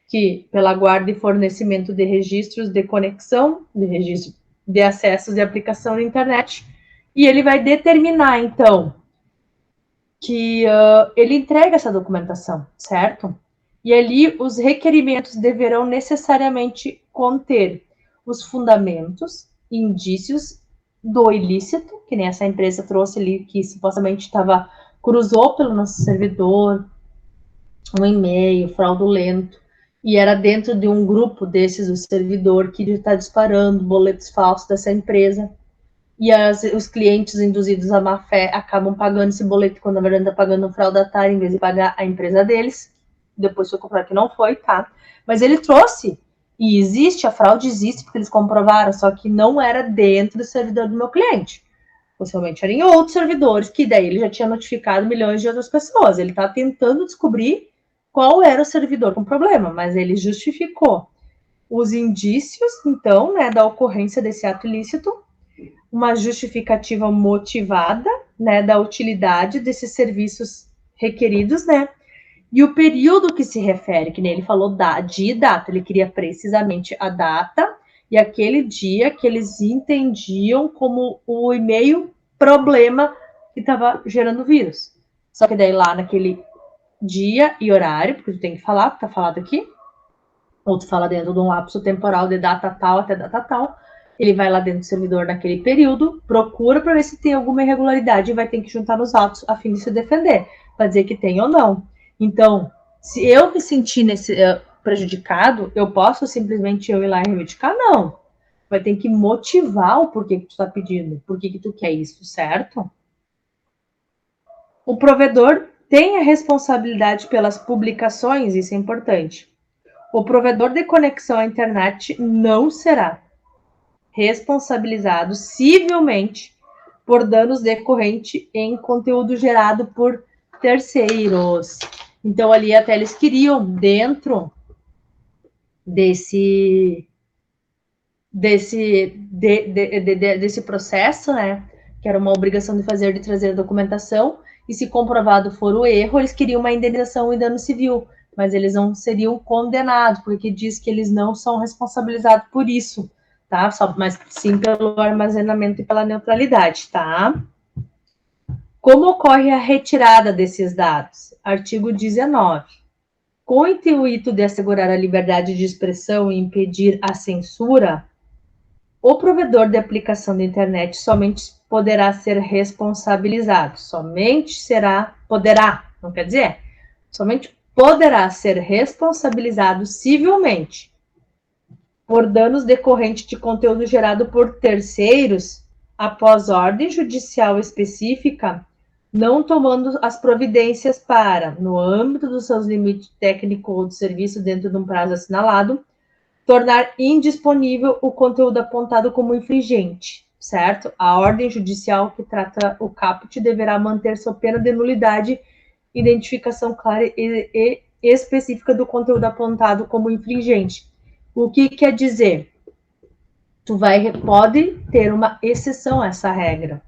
que pela guarda e fornecimento de registros de conexão, de registro de acessos de aplicação na internet, e ele vai determinar, então, que ele entrega essa documentação, certo? E ali os requerimentos deverão necessariamente conter os fundamentos, indícios do ilícito, que nem essa empresa trouxe ali, que supostamente cruzou pelo nosso servidor um e-mail fraudulento, e era dentro de um grupo desses, o servidor, que está disparando boletos falsos dessa empresa, e os clientes induzidos à má fé acabam pagando esse boleto, quando na verdade está pagando um fraudatário, em vez de pagar a empresa deles. Depois foi comprovado que não foi, tá? Mas ele trouxe, e existe, a fraude existe, porque eles comprovaram, só que não era dentro do servidor do meu cliente. Possivelmente era em outros servidores, que daí ele já tinha notificado milhões de outras pessoas. Ele está tentando descobrir qual era o servidor com problema, mas ele justificou os indícios, então, né, da ocorrência desse ato ilícito, uma justificativa motivada, né, da utilidade desses serviços requeridos, né, e o período que se refere, que nem ele falou de data, ele queria precisamente a data e aquele dia que eles entendiam como o e-mail problema que estava gerando vírus. Só que daí lá naquele dia e horário, porque tu tem que falar, porque tá falado aqui, ou tu fala dentro de um lapso temporal de data tal até data tal, ele vai lá dentro do servidor naquele período, procura para ver se tem alguma irregularidade e vai ter que juntar nos autos a fim de se defender, para dizer que tem ou não. Então, se eu me sentir prejudicado, eu posso simplesmente ir lá e reivindicar? Não. Vai ter que motivar o porquê que tu está pedindo, por que tu quer isso, certo? O provedor tem a responsabilidade pelas publicações, isso é importante. O provedor de conexão à internet não será responsabilizado civilmente por danos decorrentes em conteúdo gerado por terceiros. Então, ali até eles queriam, dentro desse processo, né, que era uma obrigação de trazer a documentação, e se comprovado for o erro, eles queriam uma indenização e dano civil, mas eles não seriam condenados, porque diz que eles não são responsabilizados por isso, tá? Mas sim pelo armazenamento e pela neutralidade, tá? Como ocorre a retirada desses dados? Artigo 19. Com o intuito de assegurar a liberdade de expressão e impedir a censura, o provedor de aplicação da internet somente poderá ser responsabilizado. Somente poderá ser responsabilizado civilmente por danos decorrentes de conteúdo gerado por terceiros após ordem judicial específica, não tomando as providências para, no âmbito dos seus limites técnicos ou de serviço dentro de um prazo assinalado, tornar indisponível o conteúdo apontado como infringente, certo? A ordem judicial que trata o caput deverá manter sob pena de nulidade identificação clara e específica do conteúdo apontado como infringente. O que quer dizer? pode ter uma exceção a essa regra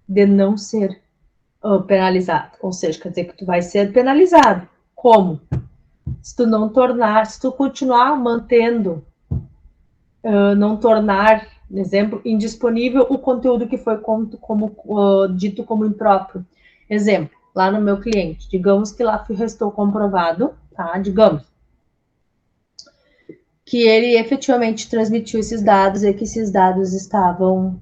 de não ser penalizado. Ou seja, quer dizer que tu vai ser penalizado. Como? Se tu continuar mantendo, não tornar, por exemplo, indisponível o conteúdo que foi dito como impróprio. Exemplo, lá no meu cliente, digamos que lá restou comprovado, tá? Digamos que ele efetivamente transmitiu esses dados e que esses dados estavam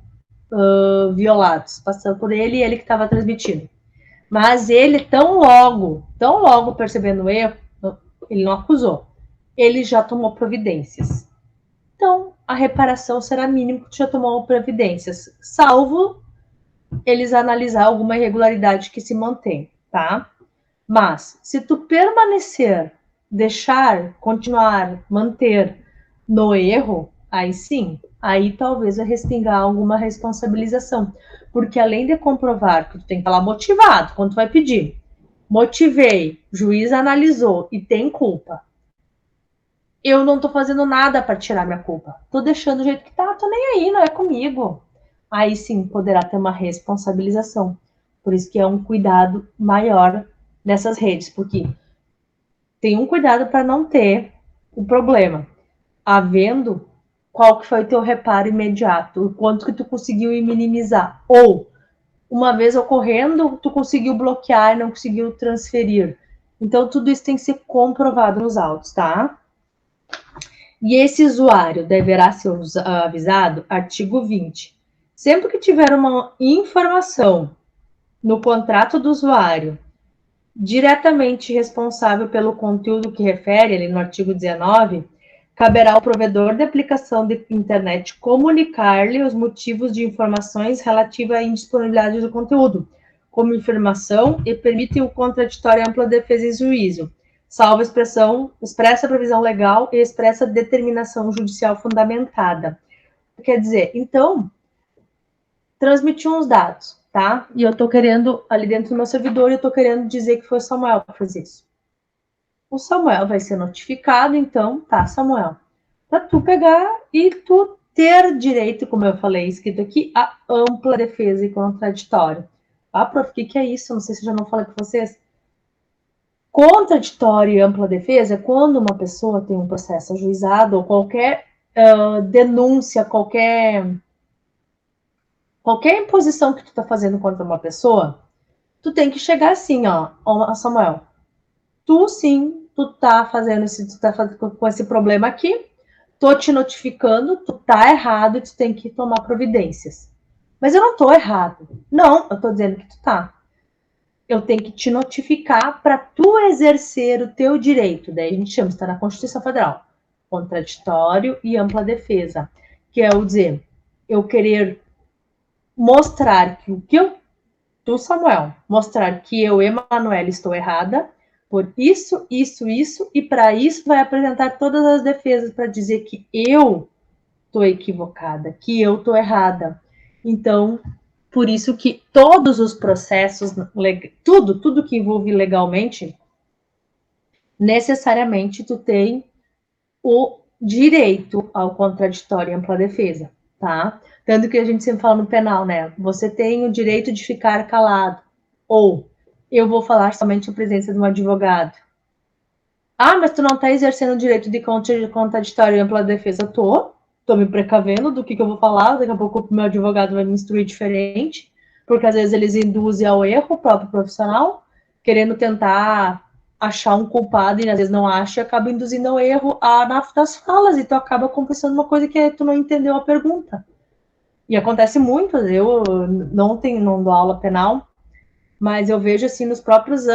violados, passando por ele e ele que estava transmitindo. Mas ele, tão logo percebendo o erro, ele não acusou, ele já tomou providências. Então, a reparação será mínima porque já tomou providências, salvo eles analisar alguma irregularidade que se mantém, tá? Mas, se tu permanecer, continuar, manter no erro, aí sim, aí talvez vai respingar alguma responsabilização. Porque além de comprovar que tu tem que falar motivado, quando tu vai pedir, motivei, juiz analisou e tem culpa, eu não tô fazendo nada para tirar minha culpa. Tô deixando do jeito que tá, tô nem aí, não é comigo. Aí sim poderá ter uma responsabilização. Por isso que é um cuidado maior nessas redes, porque tem um cuidado para não ter o problema. Havendo, qual que foi o teu reparo imediato? O quanto que tu conseguiu minimizar? Ou, uma vez ocorrendo, tu conseguiu bloquear e não conseguiu transferir. Então, tudo isso tem que ser comprovado nos autos, tá? E esse usuário deverá ser avisado, artigo 20. Sempre que tiver uma informação no contrato do usuário diretamente responsável pelo conteúdo que refere, ali no artigo 19, caberá ao provedor de aplicação de internet comunicar-lhe os motivos de informações relativas à indisponibilidade do conteúdo, como informação e permite o contraditório ampla defesa e juízo, salvo expressa previsão legal e expressa determinação judicial fundamentada. Quer dizer, então, transmitiu uns dados, tá? E eu tô querendo, ali dentro do meu servidor, eu tô querendo dizer que foi o Samuel que fez isso. O Samuel vai ser notificado, então, tá, Samuel, para tu pegar e tu ter direito, como eu falei, escrito aqui, a ampla defesa e contraditório. Ah, prof, o que é isso? Não sei se eu já não falei com vocês. Contraditório e ampla defesa é quando uma pessoa tem um processo ajuizado ou qualquer denúncia, qualquer imposição que tu tá fazendo contra uma pessoa, tu tem que chegar assim, ó, Samuel, tu sim, tu tá fazendo com esse problema aqui, tô te notificando, tu tá errado e tu tem que tomar providências. Mas eu não tô errado. Não, eu tô dizendo que tu tá. Eu tenho que te notificar para tu exercer o teu direito. Daí a gente chama, está na Constituição Federal, contraditório e ampla defesa, que é o dizer, eu querer mostrar que o que tu, Samuel, mostrar que eu, Emanuela, estou errada por isso, e para isso vai apresentar todas as defesas para dizer que eu estou equivocada, que eu estou errada. Então, por isso que todos os processos, tudo que envolve legalmente, necessariamente tu tem o direito ao contraditório e ampla defesa, tá? Tanto que a gente sempre fala no penal, né? Você tem o direito de ficar calado, ou eu vou falar somente em presença de um advogado. Ah, mas tu não tá exercendo o direito de contraditório e ampla defesa? Tô me precavendo do que eu vou falar, daqui a pouco o meu advogado vai me instruir diferente, porque às vezes eles induzem ao erro o próprio profissional, querendo tentar achar um culpado e às vezes não acha e acaba induzindo ao erro das falas e tu acaba confessando uma coisa que tu não entendeu a pergunta. E acontece muito, eu não dou aula penal, mas eu vejo assim nos próprios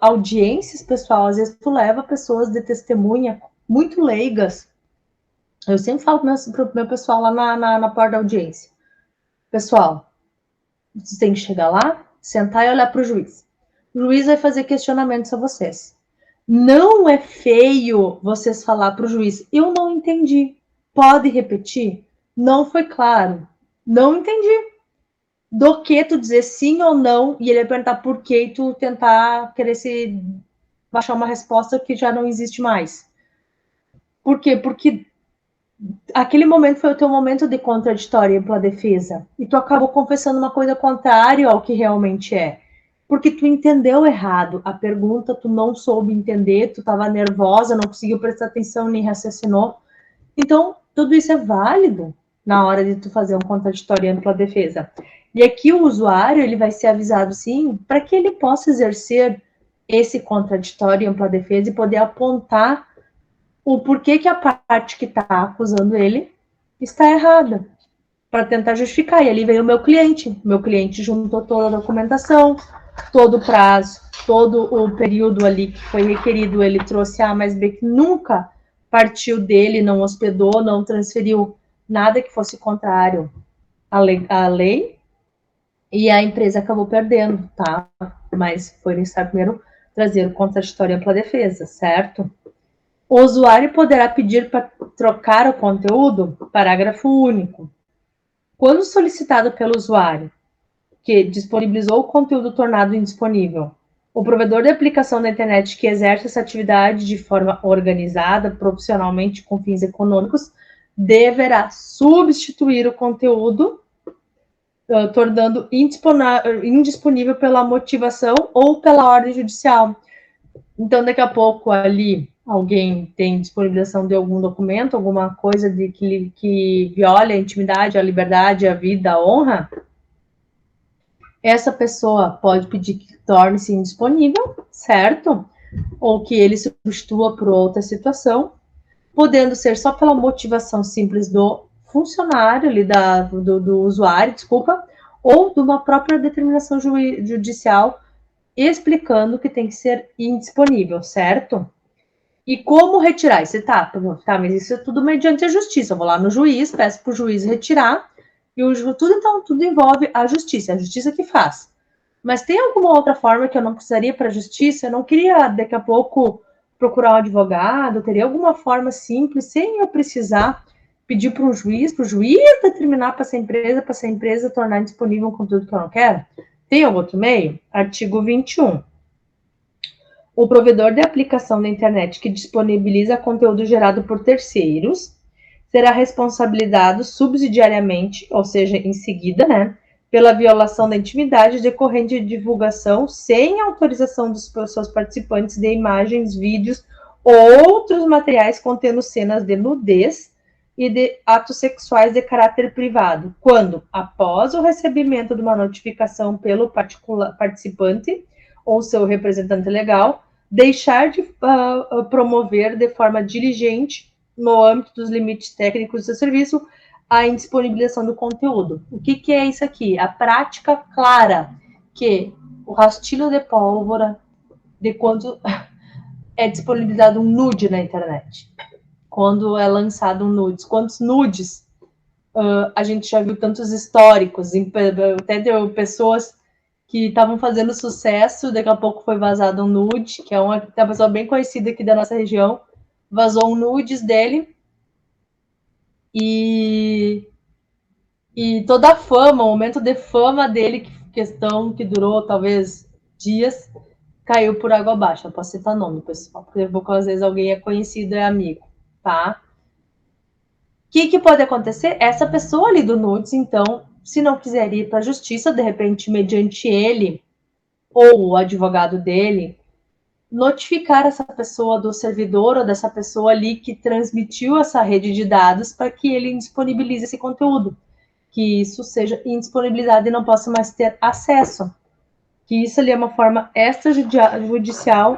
audiências, pessoal, às vezes tu leva pessoas de testemunha muito leigas. Eu sempre falo pro meu pessoal lá na porta da audiência. Pessoal, vocês têm que chegar lá, sentar e olhar para o juiz. O juiz vai fazer questionamentos a vocês. Não é feio vocês falar para o juiz, eu não entendi. Pode repetir? Não foi claro. Não entendi. Do que tu dizer sim ou não, e ele vai perguntar por que e tu tentar querer se baixar uma resposta que já não existe mais. Por quê? Porque aquele momento foi o teu momento de contraditório e ampla defesa, e tu acabou confessando uma coisa contrária ao que realmente é, porque tu entendeu errado a pergunta, tu não soube entender, tu estava nervosa, não conseguiu prestar atenção nem raciocinou. Então, tudo isso é válido na hora de tu fazer um contraditório e ampla defesa. E aqui o usuário, ele vai ser avisado, sim, para que ele possa exercer esse contraditório e ampla defesa e poder apontar o porquê que a parte que está acusando ele está errada, para tentar justificar. E ali veio o meu cliente juntou toda a documentação, todo o prazo, todo o período ali que foi requerido, ele trouxe A mais B, que nunca partiu dele, não hospedou, não transferiu nada que fosse contrário à lei, e a empresa acabou perdendo, tá? Mas foi necessário primeiro trazer o contraditório ampla defesa, certo? O usuário poderá pedir para trocar o conteúdo, parágrafo único. Quando solicitado pelo usuário, que disponibilizou o conteúdo tornado indisponível, o provedor de aplicação da internet que exerce essa atividade de forma organizada, profissionalmente, com fins econômicos, deverá substituir o conteúdo, tornando indisponível pela motivação ou pela ordem judicial. Então, daqui a pouco, ali, alguém tem disponibilização de algum documento, alguma coisa que viola a intimidade, a liberdade, a vida, a honra, essa pessoa pode pedir que torne-se indisponível, certo? Ou que ele substitua por outra situação, podendo ser só pela motivação simples do funcionário, ali do usuário, desculpa, ou de uma própria determinação judicial explicando que tem que ser indisponível, certo? E como retirar esse tá, mas isso é tudo mediante a justiça. Eu vou lá no juiz, peço para o juiz retirar, e tudo envolve a justiça que faz. Mas tem alguma outra forma que eu não precisaria para a justiça? Eu não queria, daqui a pouco, procurar um advogado? Teria alguma forma simples, sem eu precisar pedir para o juiz determinar para essa empresa tornar disponível um conteúdo que eu não quero? Tem algum outro meio? Artigo 21. O provedor de aplicação da internet que disponibiliza conteúdo gerado por terceiros será responsabilizado subsidiariamente, ou seja, em seguida, né, pela violação da intimidade decorrente de divulgação sem autorização dos seus participantes de imagens, vídeos ou outros materiais contendo cenas de nudez e de atos sexuais de caráter privado, quando, após o recebimento de uma notificação pelo participante ou seu representante legal, deixar de promover de forma diligente, no âmbito dos limites técnicos do seu serviço, a indisponibilização do conteúdo. O que é isso aqui? A prática clara que o rastilho de pólvora de quando é disponibilizado um nude na internet, quando é lançado um nudes, quantos nudes a gente já viu, tantos históricos, até deu pessoas que estavam fazendo sucesso, daqui a pouco foi vazado um nude, que é uma pessoa bem conhecida aqui da nossa região, vazou um nudes dele, e toda a fama, o momento de fama dele, questão que durou talvez dias, caiu por água abaixo. Eu posso citar nome, pessoal, porque às vezes alguém é conhecido, é amigo, tá? O que pode acontecer? Essa pessoa ali do nudes, então, se não quiser ir para a justiça, de repente, mediante ele ou o advogado dele, notificar essa pessoa do servidor ou dessa pessoa ali que transmitiu essa rede de dados para que ele indisponibilize esse conteúdo, que isso seja indisponibilizado e não possa mais ter acesso. Que isso ali é uma forma extrajudicial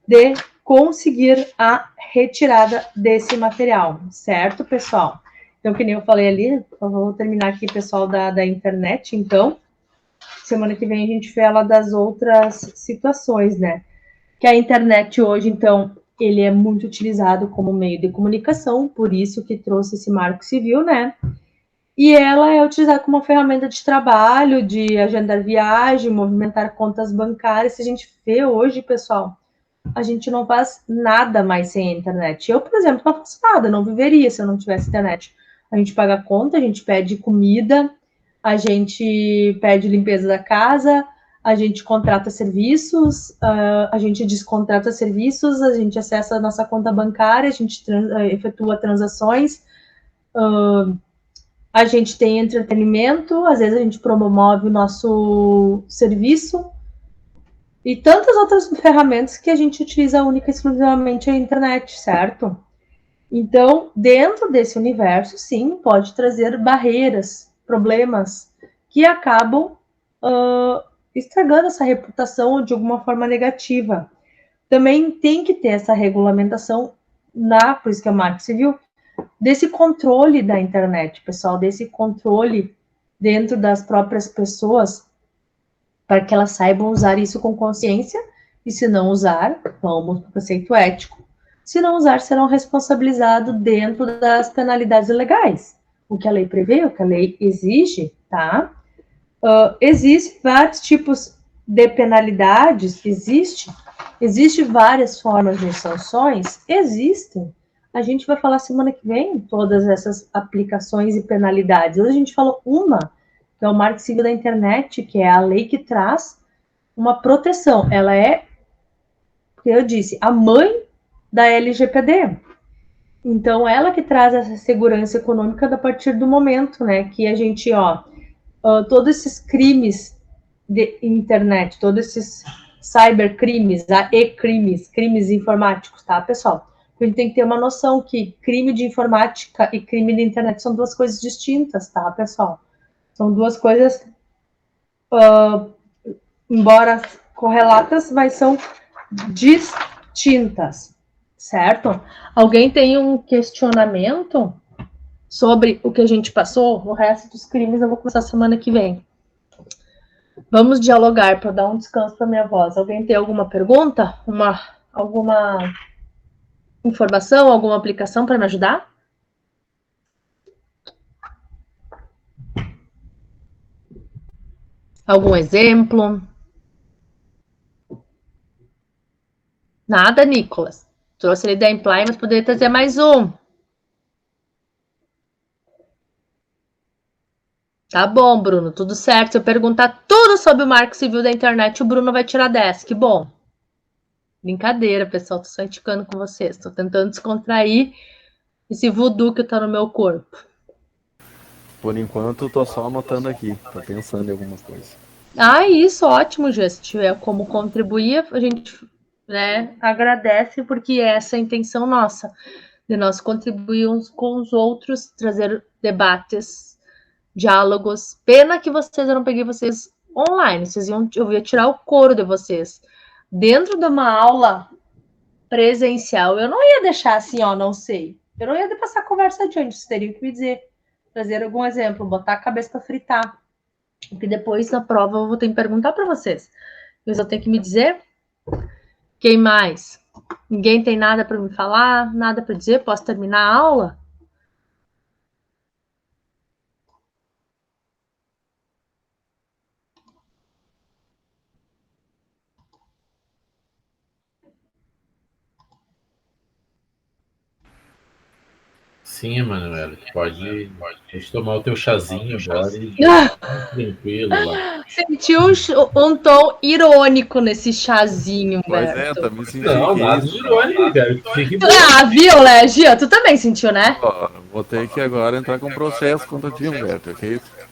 de conseguir a retirada desse material, certo, pessoal? Então, que nem eu falei ali, eu vou terminar aqui, pessoal, da internet, então, semana que vem a gente fala das outras situações, né? Que a internet hoje, então, ele é muito utilizado como meio de comunicação, por isso que trouxe esse marco civil, né? E ela é utilizada como uma ferramenta de trabalho, de agendar viagem, movimentar contas bancárias. Se a gente vê hoje, pessoal, a gente não faz nada mais sem a internet. Eu, por exemplo, não faço nada, não viveria se eu não tivesse internet. A gente paga conta, a gente pede comida, a gente pede limpeza da casa, a gente contrata serviços, a gente descontrata serviços, a gente acessa a nossa conta bancária, a gente efetua transações, A gente tem entretenimento, às vezes a gente promove o nosso serviço e tantas outras ferramentas que a gente utiliza única e exclusivamente a internet, certo? Então, dentro desse universo, sim, pode trazer barreiras, problemas que acabam estragando essa reputação de alguma forma negativa. Também tem que ter essa regulamentação por isso que é marco civil, desse controle da internet, pessoal, desse controle dentro das próprias pessoas, para que elas saibam usar isso com consciência, e se não usar, vamos para o preceito ético, se não usar, serão responsabilizados dentro das penalidades legais, o que a lei prevê, o que a lei exige, tá? Existem vários tipos de penalidades, existe várias formas de sanções, existem. A gente vai falar semana que vem todas essas aplicações e penalidades. Hoje a gente falou uma, que é o Marco Civil da Internet, que é a lei que traz uma proteção. Ela é, eu disse, a mãe da LGPD. Então, ela que traz essa segurança econômica a partir do momento, né, que a gente, todos esses crimes de internet, todos esses cybercrimes, e-crimes, crimes informáticos, tá, pessoal? A gente tem que ter uma noção que crime de informática e crime de internet são duas coisas distintas, tá, pessoal? São duas coisas, embora correlatas, mas são distintas, certo? Alguém tem um questionamento sobre o que a gente passou? O resto dos crimes eu vou começar semana que vem. Vamos dialogar para dar um descanso para minha voz. Alguém tem alguma pergunta? Alguma informação, alguma aplicação para me ajudar? Algum exemplo? Nada, Nicolas. Trouxe ele da Imply, mas poderia trazer mais um. Tá bom, Bruno, tudo certo. Se eu perguntar tudo sobre o Marco Civil da Internet, o Bruno vai tirar 10. Que bom. Brincadeira, pessoal. Tô só indicando com vocês. Tô tentando descontrair esse voodoo que tá no meu corpo.
Por enquanto, tô só anotando aqui. Tô pensando em alguma coisa.
Isso, ótimo, Gê. Se tiver como contribuir, a gente, né, agradece, porque essa é a intenção nossa, de nós contribuir uns com os outros, trazer debates, diálogos. Pena que eu não peguei vocês online, eu ia tirar o couro de vocês. Dentro de uma aula presencial, eu não ia deixar assim, não sei. Eu não ia passar a conversa adiante, vocês teriam que me dizer, trazer algum exemplo, botar a cabeça para fritar. Porque depois na prova eu vou ter que perguntar para vocês. Vocês vão ter que me dizer. Quem mais? Ninguém tem nada para me falar, nada para dizer? Posso terminar a aula?
Sim, Emanuela, pode tomar o teu chazinho agora e tranquilo lá.
Senti um tom irônico nesse chazinho,
Pois
Humberto.
tá me sentindo.
Não, nada de irônico, cara. Fique bom.
Viu, né, Gia? Tu também sentiu, né?
Vou ter que agora entrar com processo contra ti, Humberto. Que isso?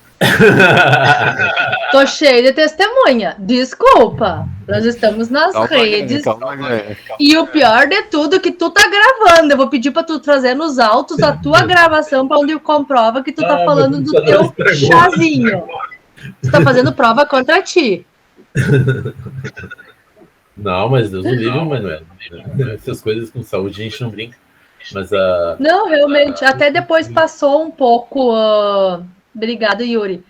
Tô cheio de testemunha. Desculpa. Nós estamos nas redes.
Calma.
E o pior de tudo é que tu tá gravando. Eu vou pedir pra tu trazer nos autos a tua gravação pra onde comprova que tu tá falando do teu chazinho. Tu tá fazendo prova contra ti.
Não, mas Deus o livre, Manuel. Essas coisas com saúde a gente não brinca. Mas
Não, realmente. Até depois passou um pouco. Obrigada, Yuri.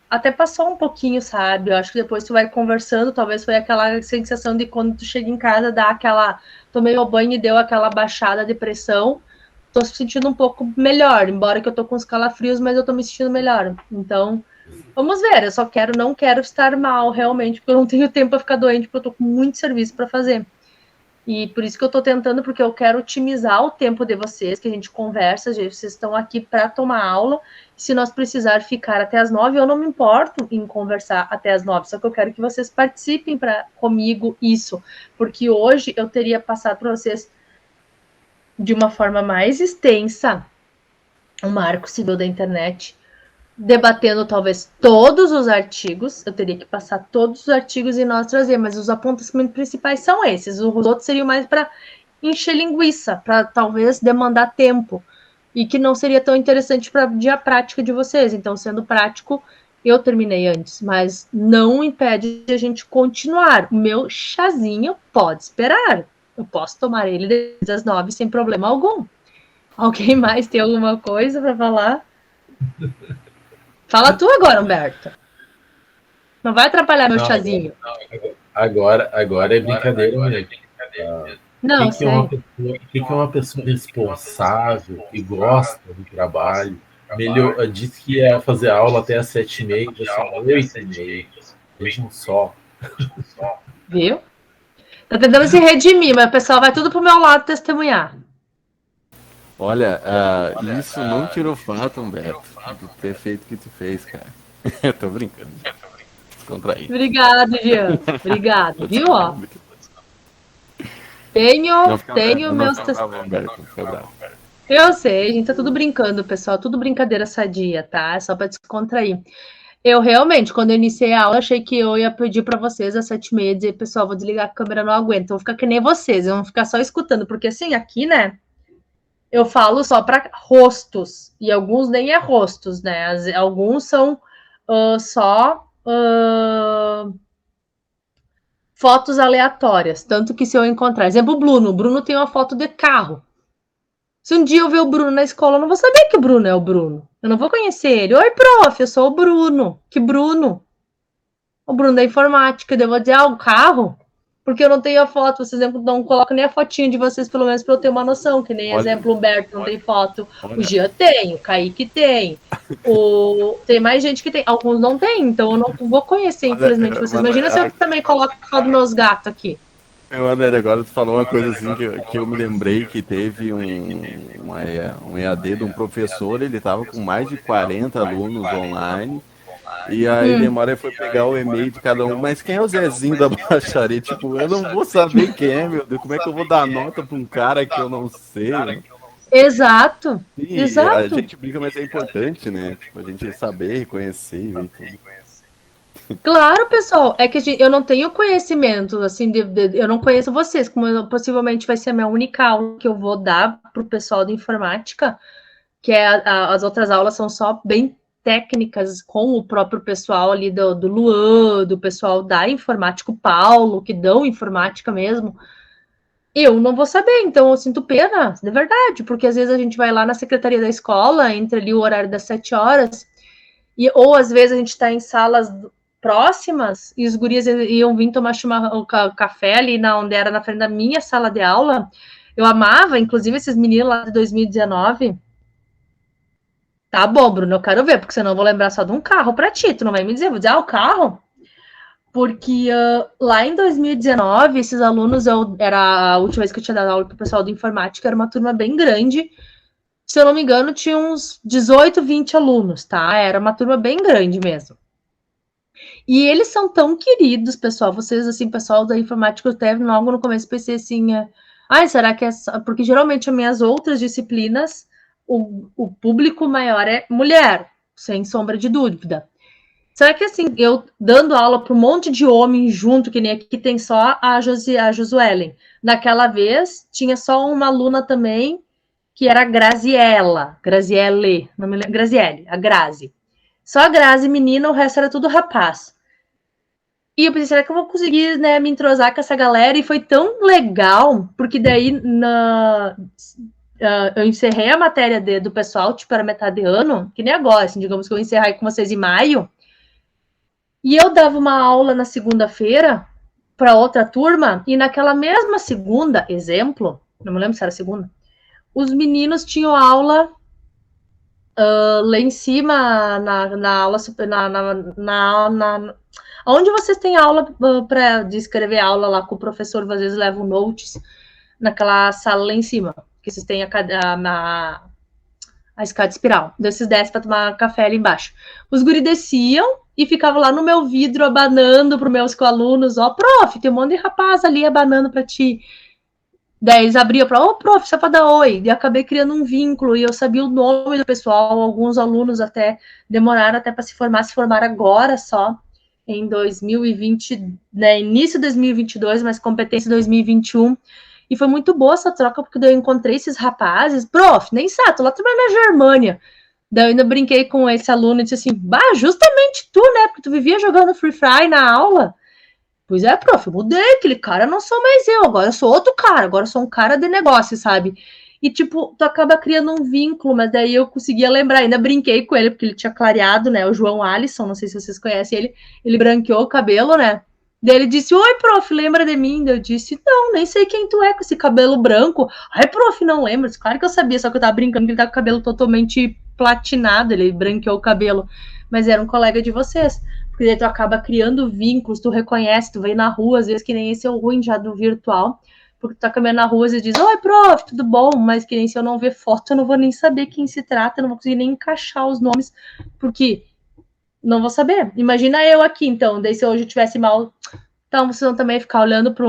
Até passou um pouquinho, sabe? Eu acho que depois tu vai conversando, talvez foi aquela sensação de quando tu chega em casa, dá aquela... Tomei o banho e deu aquela baixada de pressão. Tô se sentindo um pouco melhor, embora que eu tô com os calafrios, mas eu tô me sentindo melhor. Então, vamos ver. Eu não quero estar mal, realmente, porque eu não tenho tempo para ficar doente, porque eu tô com muito serviço para fazer. E por isso que eu tô tentando, porque eu quero otimizar o tempo de vocês, que a gente conversa, vocês estão aqui para tomar aula. Se nós precisar ficar até as 9, eu não me importo em conversar até as 9, só que eu quero que vocês participem comigo isso, porque hoje eu teria passado para vocês de uma forma mais extensa um marco civil da internet, debatendo talvez todos os artigos. Eu teria que passar todos os artigos e nós trazer, mas os apontamentos principais são esses. Os outros seriam mais para encher linguiça, para talvez demandar tempo, e que não seria tão interessante para a prática de vocês. Então, sendo prático, eu terminei antes, mas não impede de a gente continuar. O meu chazinho pode esperar. Eu posso tomar ele desde as 9 sem problema algum. Alguém mais tem alguma coisa para falar? Fala tu agora, Humberto. Não vai atrapalhar meu chazinho.
Agora é brincadeira mesmo.
Não,
que é uma pessoa responsável e gosta do trabalho. Disse que ia fazer aula até às 7h30, já são 8h30. Vejam só.
Viu? Tá tentando se redimir, mas o pessoal vai tudo pro meu lado testemunhar.
Olha, isso não tirou fato, Humberto, do ter feito o que tu fez, cara. Eu tô brincando. Descontraí.
Obrigado, Jean. Obrigado. Viu, ó? Tenho meus testemunhos. Eu sei, a gente tá tudo brincando, pessoal. Tudo brincadeira sadia, tá? É só pra descontrair. Eu realmente, quando eu iniciei a aula, achei que eu ia pedir para vocês às 7h30, dizer, pessoal, vou desligar a câmera, não aguento. Vou ficar que nem vocês, eu vou ficar só escutando. Porque assim, aqui, né, eu falo só para rostos. E alguns nem é rostos, né? Alguns são só fotos aleatórias. Tanto que se eu encontrar... Exemplo, o Bruno tem uma foto de carro. Se um dia eu ver o Bruno na escola, eu não vou saber que o Bruno é o Bruno. Eu não vou conhecer ele. Oi, prof, eu sou o Bruno. Que Bruno? O Bruno da informática. Eu vou dizer, o carro? Porque eu não tenho a foto. Vocês não colocam nem a fotinha de vocês, pelo menos, para eu ter uma noção. Que nem exemplo, o Humberto não tem foto. O Gia tem, o Kaique tem. Tem mais gente que tem. Alguns não tem, então eu não vou conhecer, infelizmente, vocês. Imagina se eu também coloco a foto dos meus gatos aqui.
André, agora tu falou uma coisa assim que eu me lembrei que teve um EAD de um professor, ele tava com mais de 40 alunos online, e aí demora foi pegar o e-mail de cada um, mas quem é o Zezinho da baixaria? Tipo, eu não vou saber quem é, meu Deus, como é que eu vou dar nota pra um cara que eu não sei? Né?
Exato,
E
exato.
A gente brinca, mas é importante, né? Tipo, a gente saber, reconhecer e tudo.
Claro, pessoal, é que eu não tenho conhecimento, assim, eu não conheço vocês, como possivelmente vai ser a minha única aula que eu vou dar para o pessoal de informática, que as outras aulas são só bem técnicas com o próprio pessoal ali do Luan, do pessoal da informática, o Paulo, que dão informática mesmo. Eu não vou saber, então eu sinto pena, de verdade, porque às vezes a gente vai lá na secretaria da escola, entre ali o horário das 7 horas, ou às vezes a gente está em salas próximas, e os gurias iam vir tomar café ali onde era na frente da minha sala de aula. Eu amava, inclusive, esses meninos lá de 2019. Tá bom, Bruno, eu quero ver, porque senão eu vou lembrar só de um carro pra ti. Tu não vai me dizer, vou dizer, o carro? Porque lá em 2019, esses alunos, era a última vez que eu tinha dado aula pro pessoal de informática, era uma turma bem grande. Se eu não me engano, tinha uns 18, 20 alunos, tá? Era uma turma bem grande mesmo. E eles são tão queridos, pessoal. Vocês, assim, pessoal da informática, eu até logo no começo pensei assim, será que é só... Porque geralmente as minhas outras disciplinas, o público maior é mulher, sem sombra de dúvida. Será que, assim, eu dando aula para um monte de homem junto, que nem aqui tem só a Josuelen. Naquela vez, tinha só uma aluna também, que era a Graziele, não me lembro, Graziele, a Grazi. Só a Grazi, menina, o resto era tudo rapaz. E eu pensei, será que eu vou conseguir, né, me entrosar com essa galera? E foi tão legal, porque daí eu encerrei a matéria do pessoal, tipo, era metade de ano, que nem agora, assim, digamos que eu encerrei com vocês em maio, e eu dava uma aula na segunda-feira para outra turma, e naquela mesma segunda, exemplo, não me lembro se era segunda, os meninos tinham aula lá em cima, na aula, onde vocês têm aula de escrever aula lá com o professor, às vezes levam notes, naquela sala lá em cima, que vocês têm a escada espiral. Desses desce para tomar café ali embaixo. Os guri desciam e ficavam lá no meu vidro abanando para os meus alunos, prof, tem um monte de rapaz ali abanando para ti. Daí eles abriam para, ô, prof, só para dar oi. E acabei criando um vínculo, e eu sabia o nome do pessoal, alguns alunos até demoraram até para se formaram agora só, em 2020, né, início de 2022, mas competência 2021. E foi muito boa essa troca, porque daí eu encontrei esses rapazes, prof, nem sabe, tô lá trabalhando na Germânia. Daí eu ainda brinquei com esse aluno e disse assim, bah, justamente tu, né, porque tu vivia jogando Free Fire na aula. Pois é, prof, eu mudei, aquele cara não sou mais eu, agora eu sou outro cara, agora eu sou um cara de negócio, sabe? E, tipo, tu acaba criando um vínculo, mas daí eu conseguia lembrar, ainda brinquei com ele, porque ele tinha clareado, né, o João Alisson, não sei se vocês conhecem ele branqueou o cabelo, né? Daí ele disse, oi, prof, lembra de mim? Daí eu disse, não, nem sei quem tu é com esse cabelo branco. Ai, prof, não lembro. Claro que eu sabia, só que eu tava brincando que ele tá com o cabelo totalmente platinado, ele branqueou o cabelo. Mas era um colega de vocês. Porque daí tu acaba criando vínculos, tu reconhece, tu vem na rua, às vezes que nem esse é o ruim já do virtual, porque tu tá caminhando na rua e diz, oi, prof, tudo bom? Mas que nem se eu não ver foto, eu não vou nem saber quem se trata, eu não vou conseguir nem encaixar os nomes, porque não vou saber. Imagina eu aqui, então, daí se hoje eu tivesse mal, então vocês vão também ficar olhando para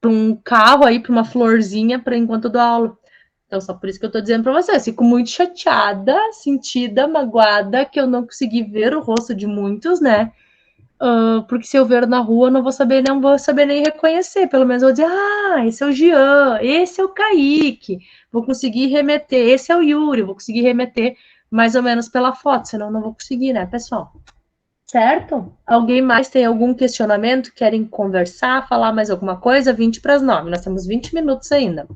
um carro aí, para uma florzinha, para enquanto eu dou aula. Então, só por isso que eu tô dizendo para vocês, fico muito chateada, sentida, magoada, que eu não consegui ver o rosto de muitos, né? Porque se eu ver na rua, não vou saber nem reconhecer. Pelo menos eu vou dizer, esse é o Jean, esse é o Kaique. Vou conseguir remeter, esse é o Yuri, vou conseguir remeter mais ou menos pela foto, senão não vou conseguir, né, pessoal? Certo? Alguém mais tem algum questionamento? Querem conversar, falar mais alguma coisa? 20 para as 9. Nós temos 20 minutos ainda.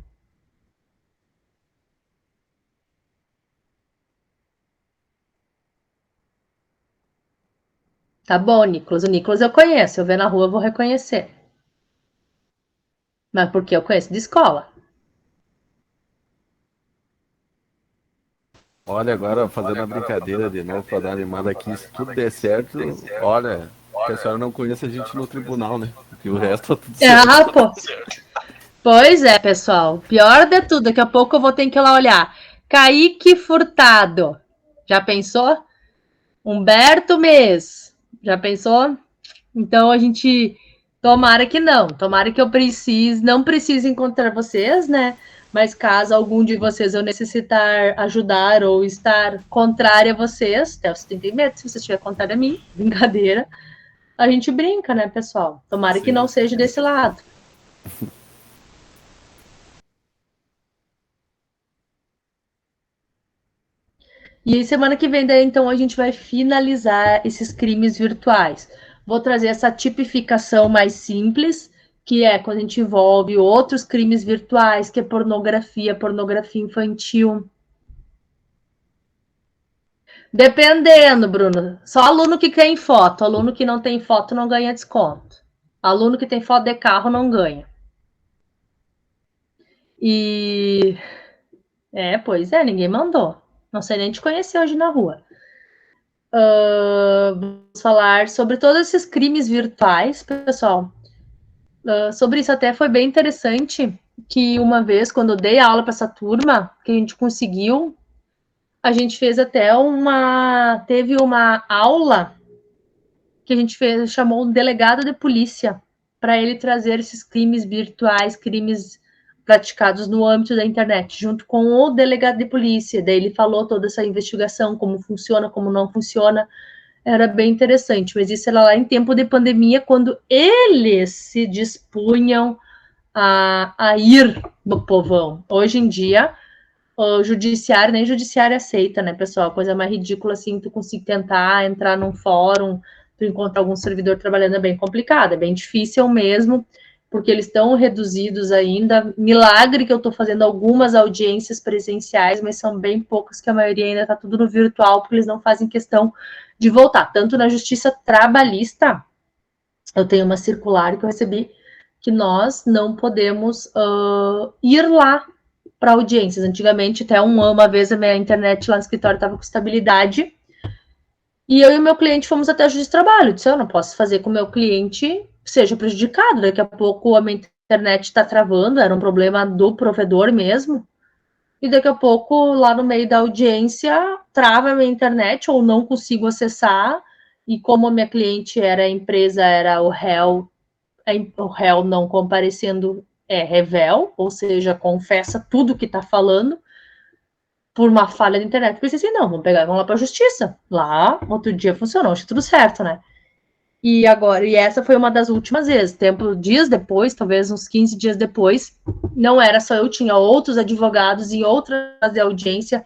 Tá bom, Nicolas. O Nicolas eu conheço. Eu ver na rua, eu vou reconhecer. Mas porque eu conheço de escola.
Olha, agora fazendo a brincadeira de novo para dar uma animada aqui, se tudo der certo, olha, que a senhora não conheça a gente no tribunal, né? Porque o resto tá tudo certo.
Pô. Pois é, pessoal. Pior de tudo, daqui a pouco eu vou ter que ir lá olhar. Kaique Furtado. Já pensou? Humberto Mês. Já pensou? Então a gente. Tomara que não. Tomara que eu não precise encontrar vocês, né? Mas caso algum de vocês eu necessitar ajudar ou estar contrária a vocês, até você tem medo se você estiver contrária a mim, brincadeira. A gente brinca, né, pessoal? Tomara que não seja desse lado. E semana que vem, daí, então, a gente vai finalizar esses crimes virtuais. Vou trazer essa tipificação mais simples, que é quando a gente envolve outros crimes virtuais, que é pornografia infantil. Dependendo, Bruno. Só aluno que tem foto. Aluno que não tem foto não ganha desconto. Aluno que tem foto de carro não ganha. E... pois é, ninguém mandou. Não sei nem te conhecer hoje na rua. Vamos falar sobre todos esses crimes virtuais, pessoal. Sobre isso até foi bem interessante que uma vez, quando eu dei aula para essa turma, que a gente conseguiu, a gente fez até teve uma aula que a gente chamou um delegado de polícia para ele trazer esses crimes virtuais, crimes praticados no âmbito da internet, junto com o delegado de polícia. Daí ele falou toda essa investigação, como funciona, como não funciona. Era bem interessante, mas isso era lá em tempo de pandemia, quando eles se dispunham a ir no povão. Hoje em dia, o judiciário, nem judiciário aceita, né, pessoal? Coisa mais ridícula assim, tu conseguir tentar entrar num fórum, tu encontrar algum servidor trabalhando é bem complicado, é bem difícil mesmo, porque eles estão reduzidos ainda. Milagre que eu estou fazendo algumas audiências presenciais, mas são bem poucas, que a maioria ainda está tudo no virtual, porque eles não fazem questão de voltar. Tanto na justiça trabalhista, eu tenho uma circular que eu recebi, que nós não podemos ir lá para audiências. Antigamente, até uma vez a minha internet lá no escritório estava com estabilidade, e eu e o meu cliente fomos até a justiça de trabalho. Eu disse, eu não posso fazer com o meu cliente seja prejudicado. Daqui a pouco a minha internet está travando, era um problema do provedor mesmo. E daqui a pouco, lá no meio da audiência, trava a minha internet ou não consigo acessar. E como a minha cliente era a empresa, era o réu não comparecendo, é revel, ou seja, confessa tudo que tá falando por uma falha da internet. Pensei assim, não, vamos pegar e vamos lá pra justiça. Lá, outro dia funcionou, achei tudo certo, né? E agora, e essa foi uma das últimas vezes, dias depois, talvez uns 15 dias depois, não era só eu, tinha outros advogados e outras de audiência,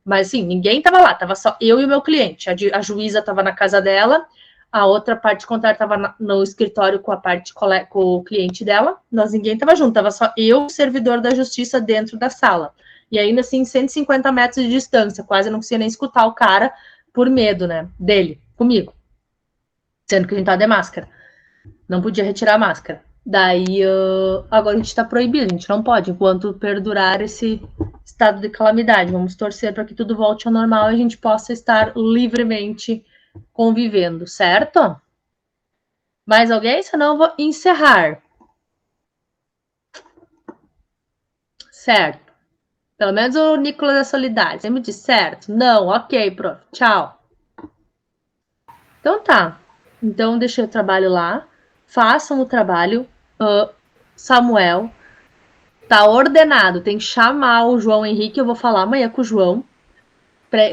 mas assim, ninguém tava lá, tava só eu e o meu cliente. A juíza tava na casa dela, a outra parte contrária tava no escritório com a parte com o cliente dela, ninguém tava junto, tava só eu, o servidor da justiça, dentro da sala. E ainda assim, 150 metros de distância, quase não conseguia nem escutar o cara por medo, né, dele, comigo. Sendo que a gente tava de máscara. Não podia retirar a máscara. Daí, agora a gente tá proibido, a gente não pode, enquanto perdurar esse estado de calamidade. Vamos torcer para que tudo volte ao normal e a gente possa estar livremente convivendo, certo? Mais alguém? Senão eu vou encerrar. Certo. Pelo menos o Nicolas da Solidariedade. Você me disse certo? Não, ok, prof. Tchau. Então tá. Então deixei o trabalho lá. Façam o trabalho. Samuel, tá ordenado. Tem que chamar o João Henrique. Eu vou falar amanhã com o João.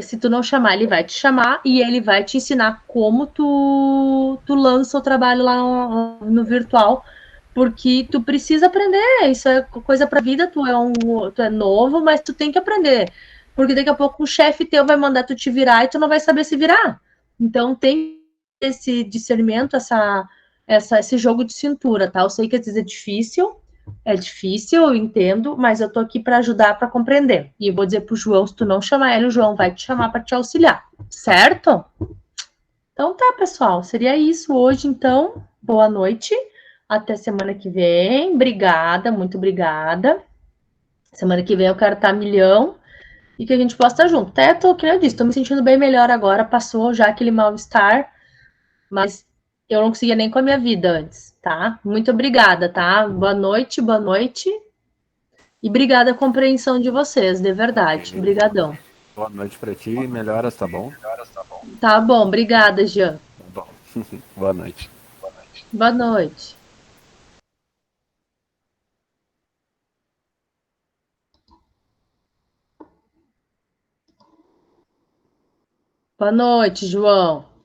Se tu não chamar, ele vai te chamar e ele vai te ensinar como tu lança o trabalho lá no virtual, porque tu precisa aprender, isso é coisa pra vida, tu é novo, mas tu tem que aprender, porque daqui a pouco o chefe teu vai mandar tu te virar e tu não vai saber se virar, então tem esse discernimento, esse jogo de cintura, tá? Eu sei que às vezes é difícil, eu entendo, mas eu tô aqui para ajudar, para compreender. E eu vou dizer pro João, se tu não chamar ele, o João vai te chamar para te auxiliar, certo? Então tá, pessoal, seria isso hoje, então. Boa noite, até semana que vem. Obrigada, muito obrigada. Semana que vem eu quero estar milhão e que a gente possa estar junto. Até tô, que eu disse, tô me sentindo bem melhor agora, passou já aquele mal-estar, mas eu não conseguia nem com a minha vida antes, tá? Muito obrigada, tá? Boa noite, boa noite. E obrigada a compreensão de vocês, de verdade. Obrigadão.
Boa noite pra ti, melhoras, tá bom?
Tá bom, obrigada, Jean.
Tá bom. Boa noite.
Boa noite. Boa noite, João.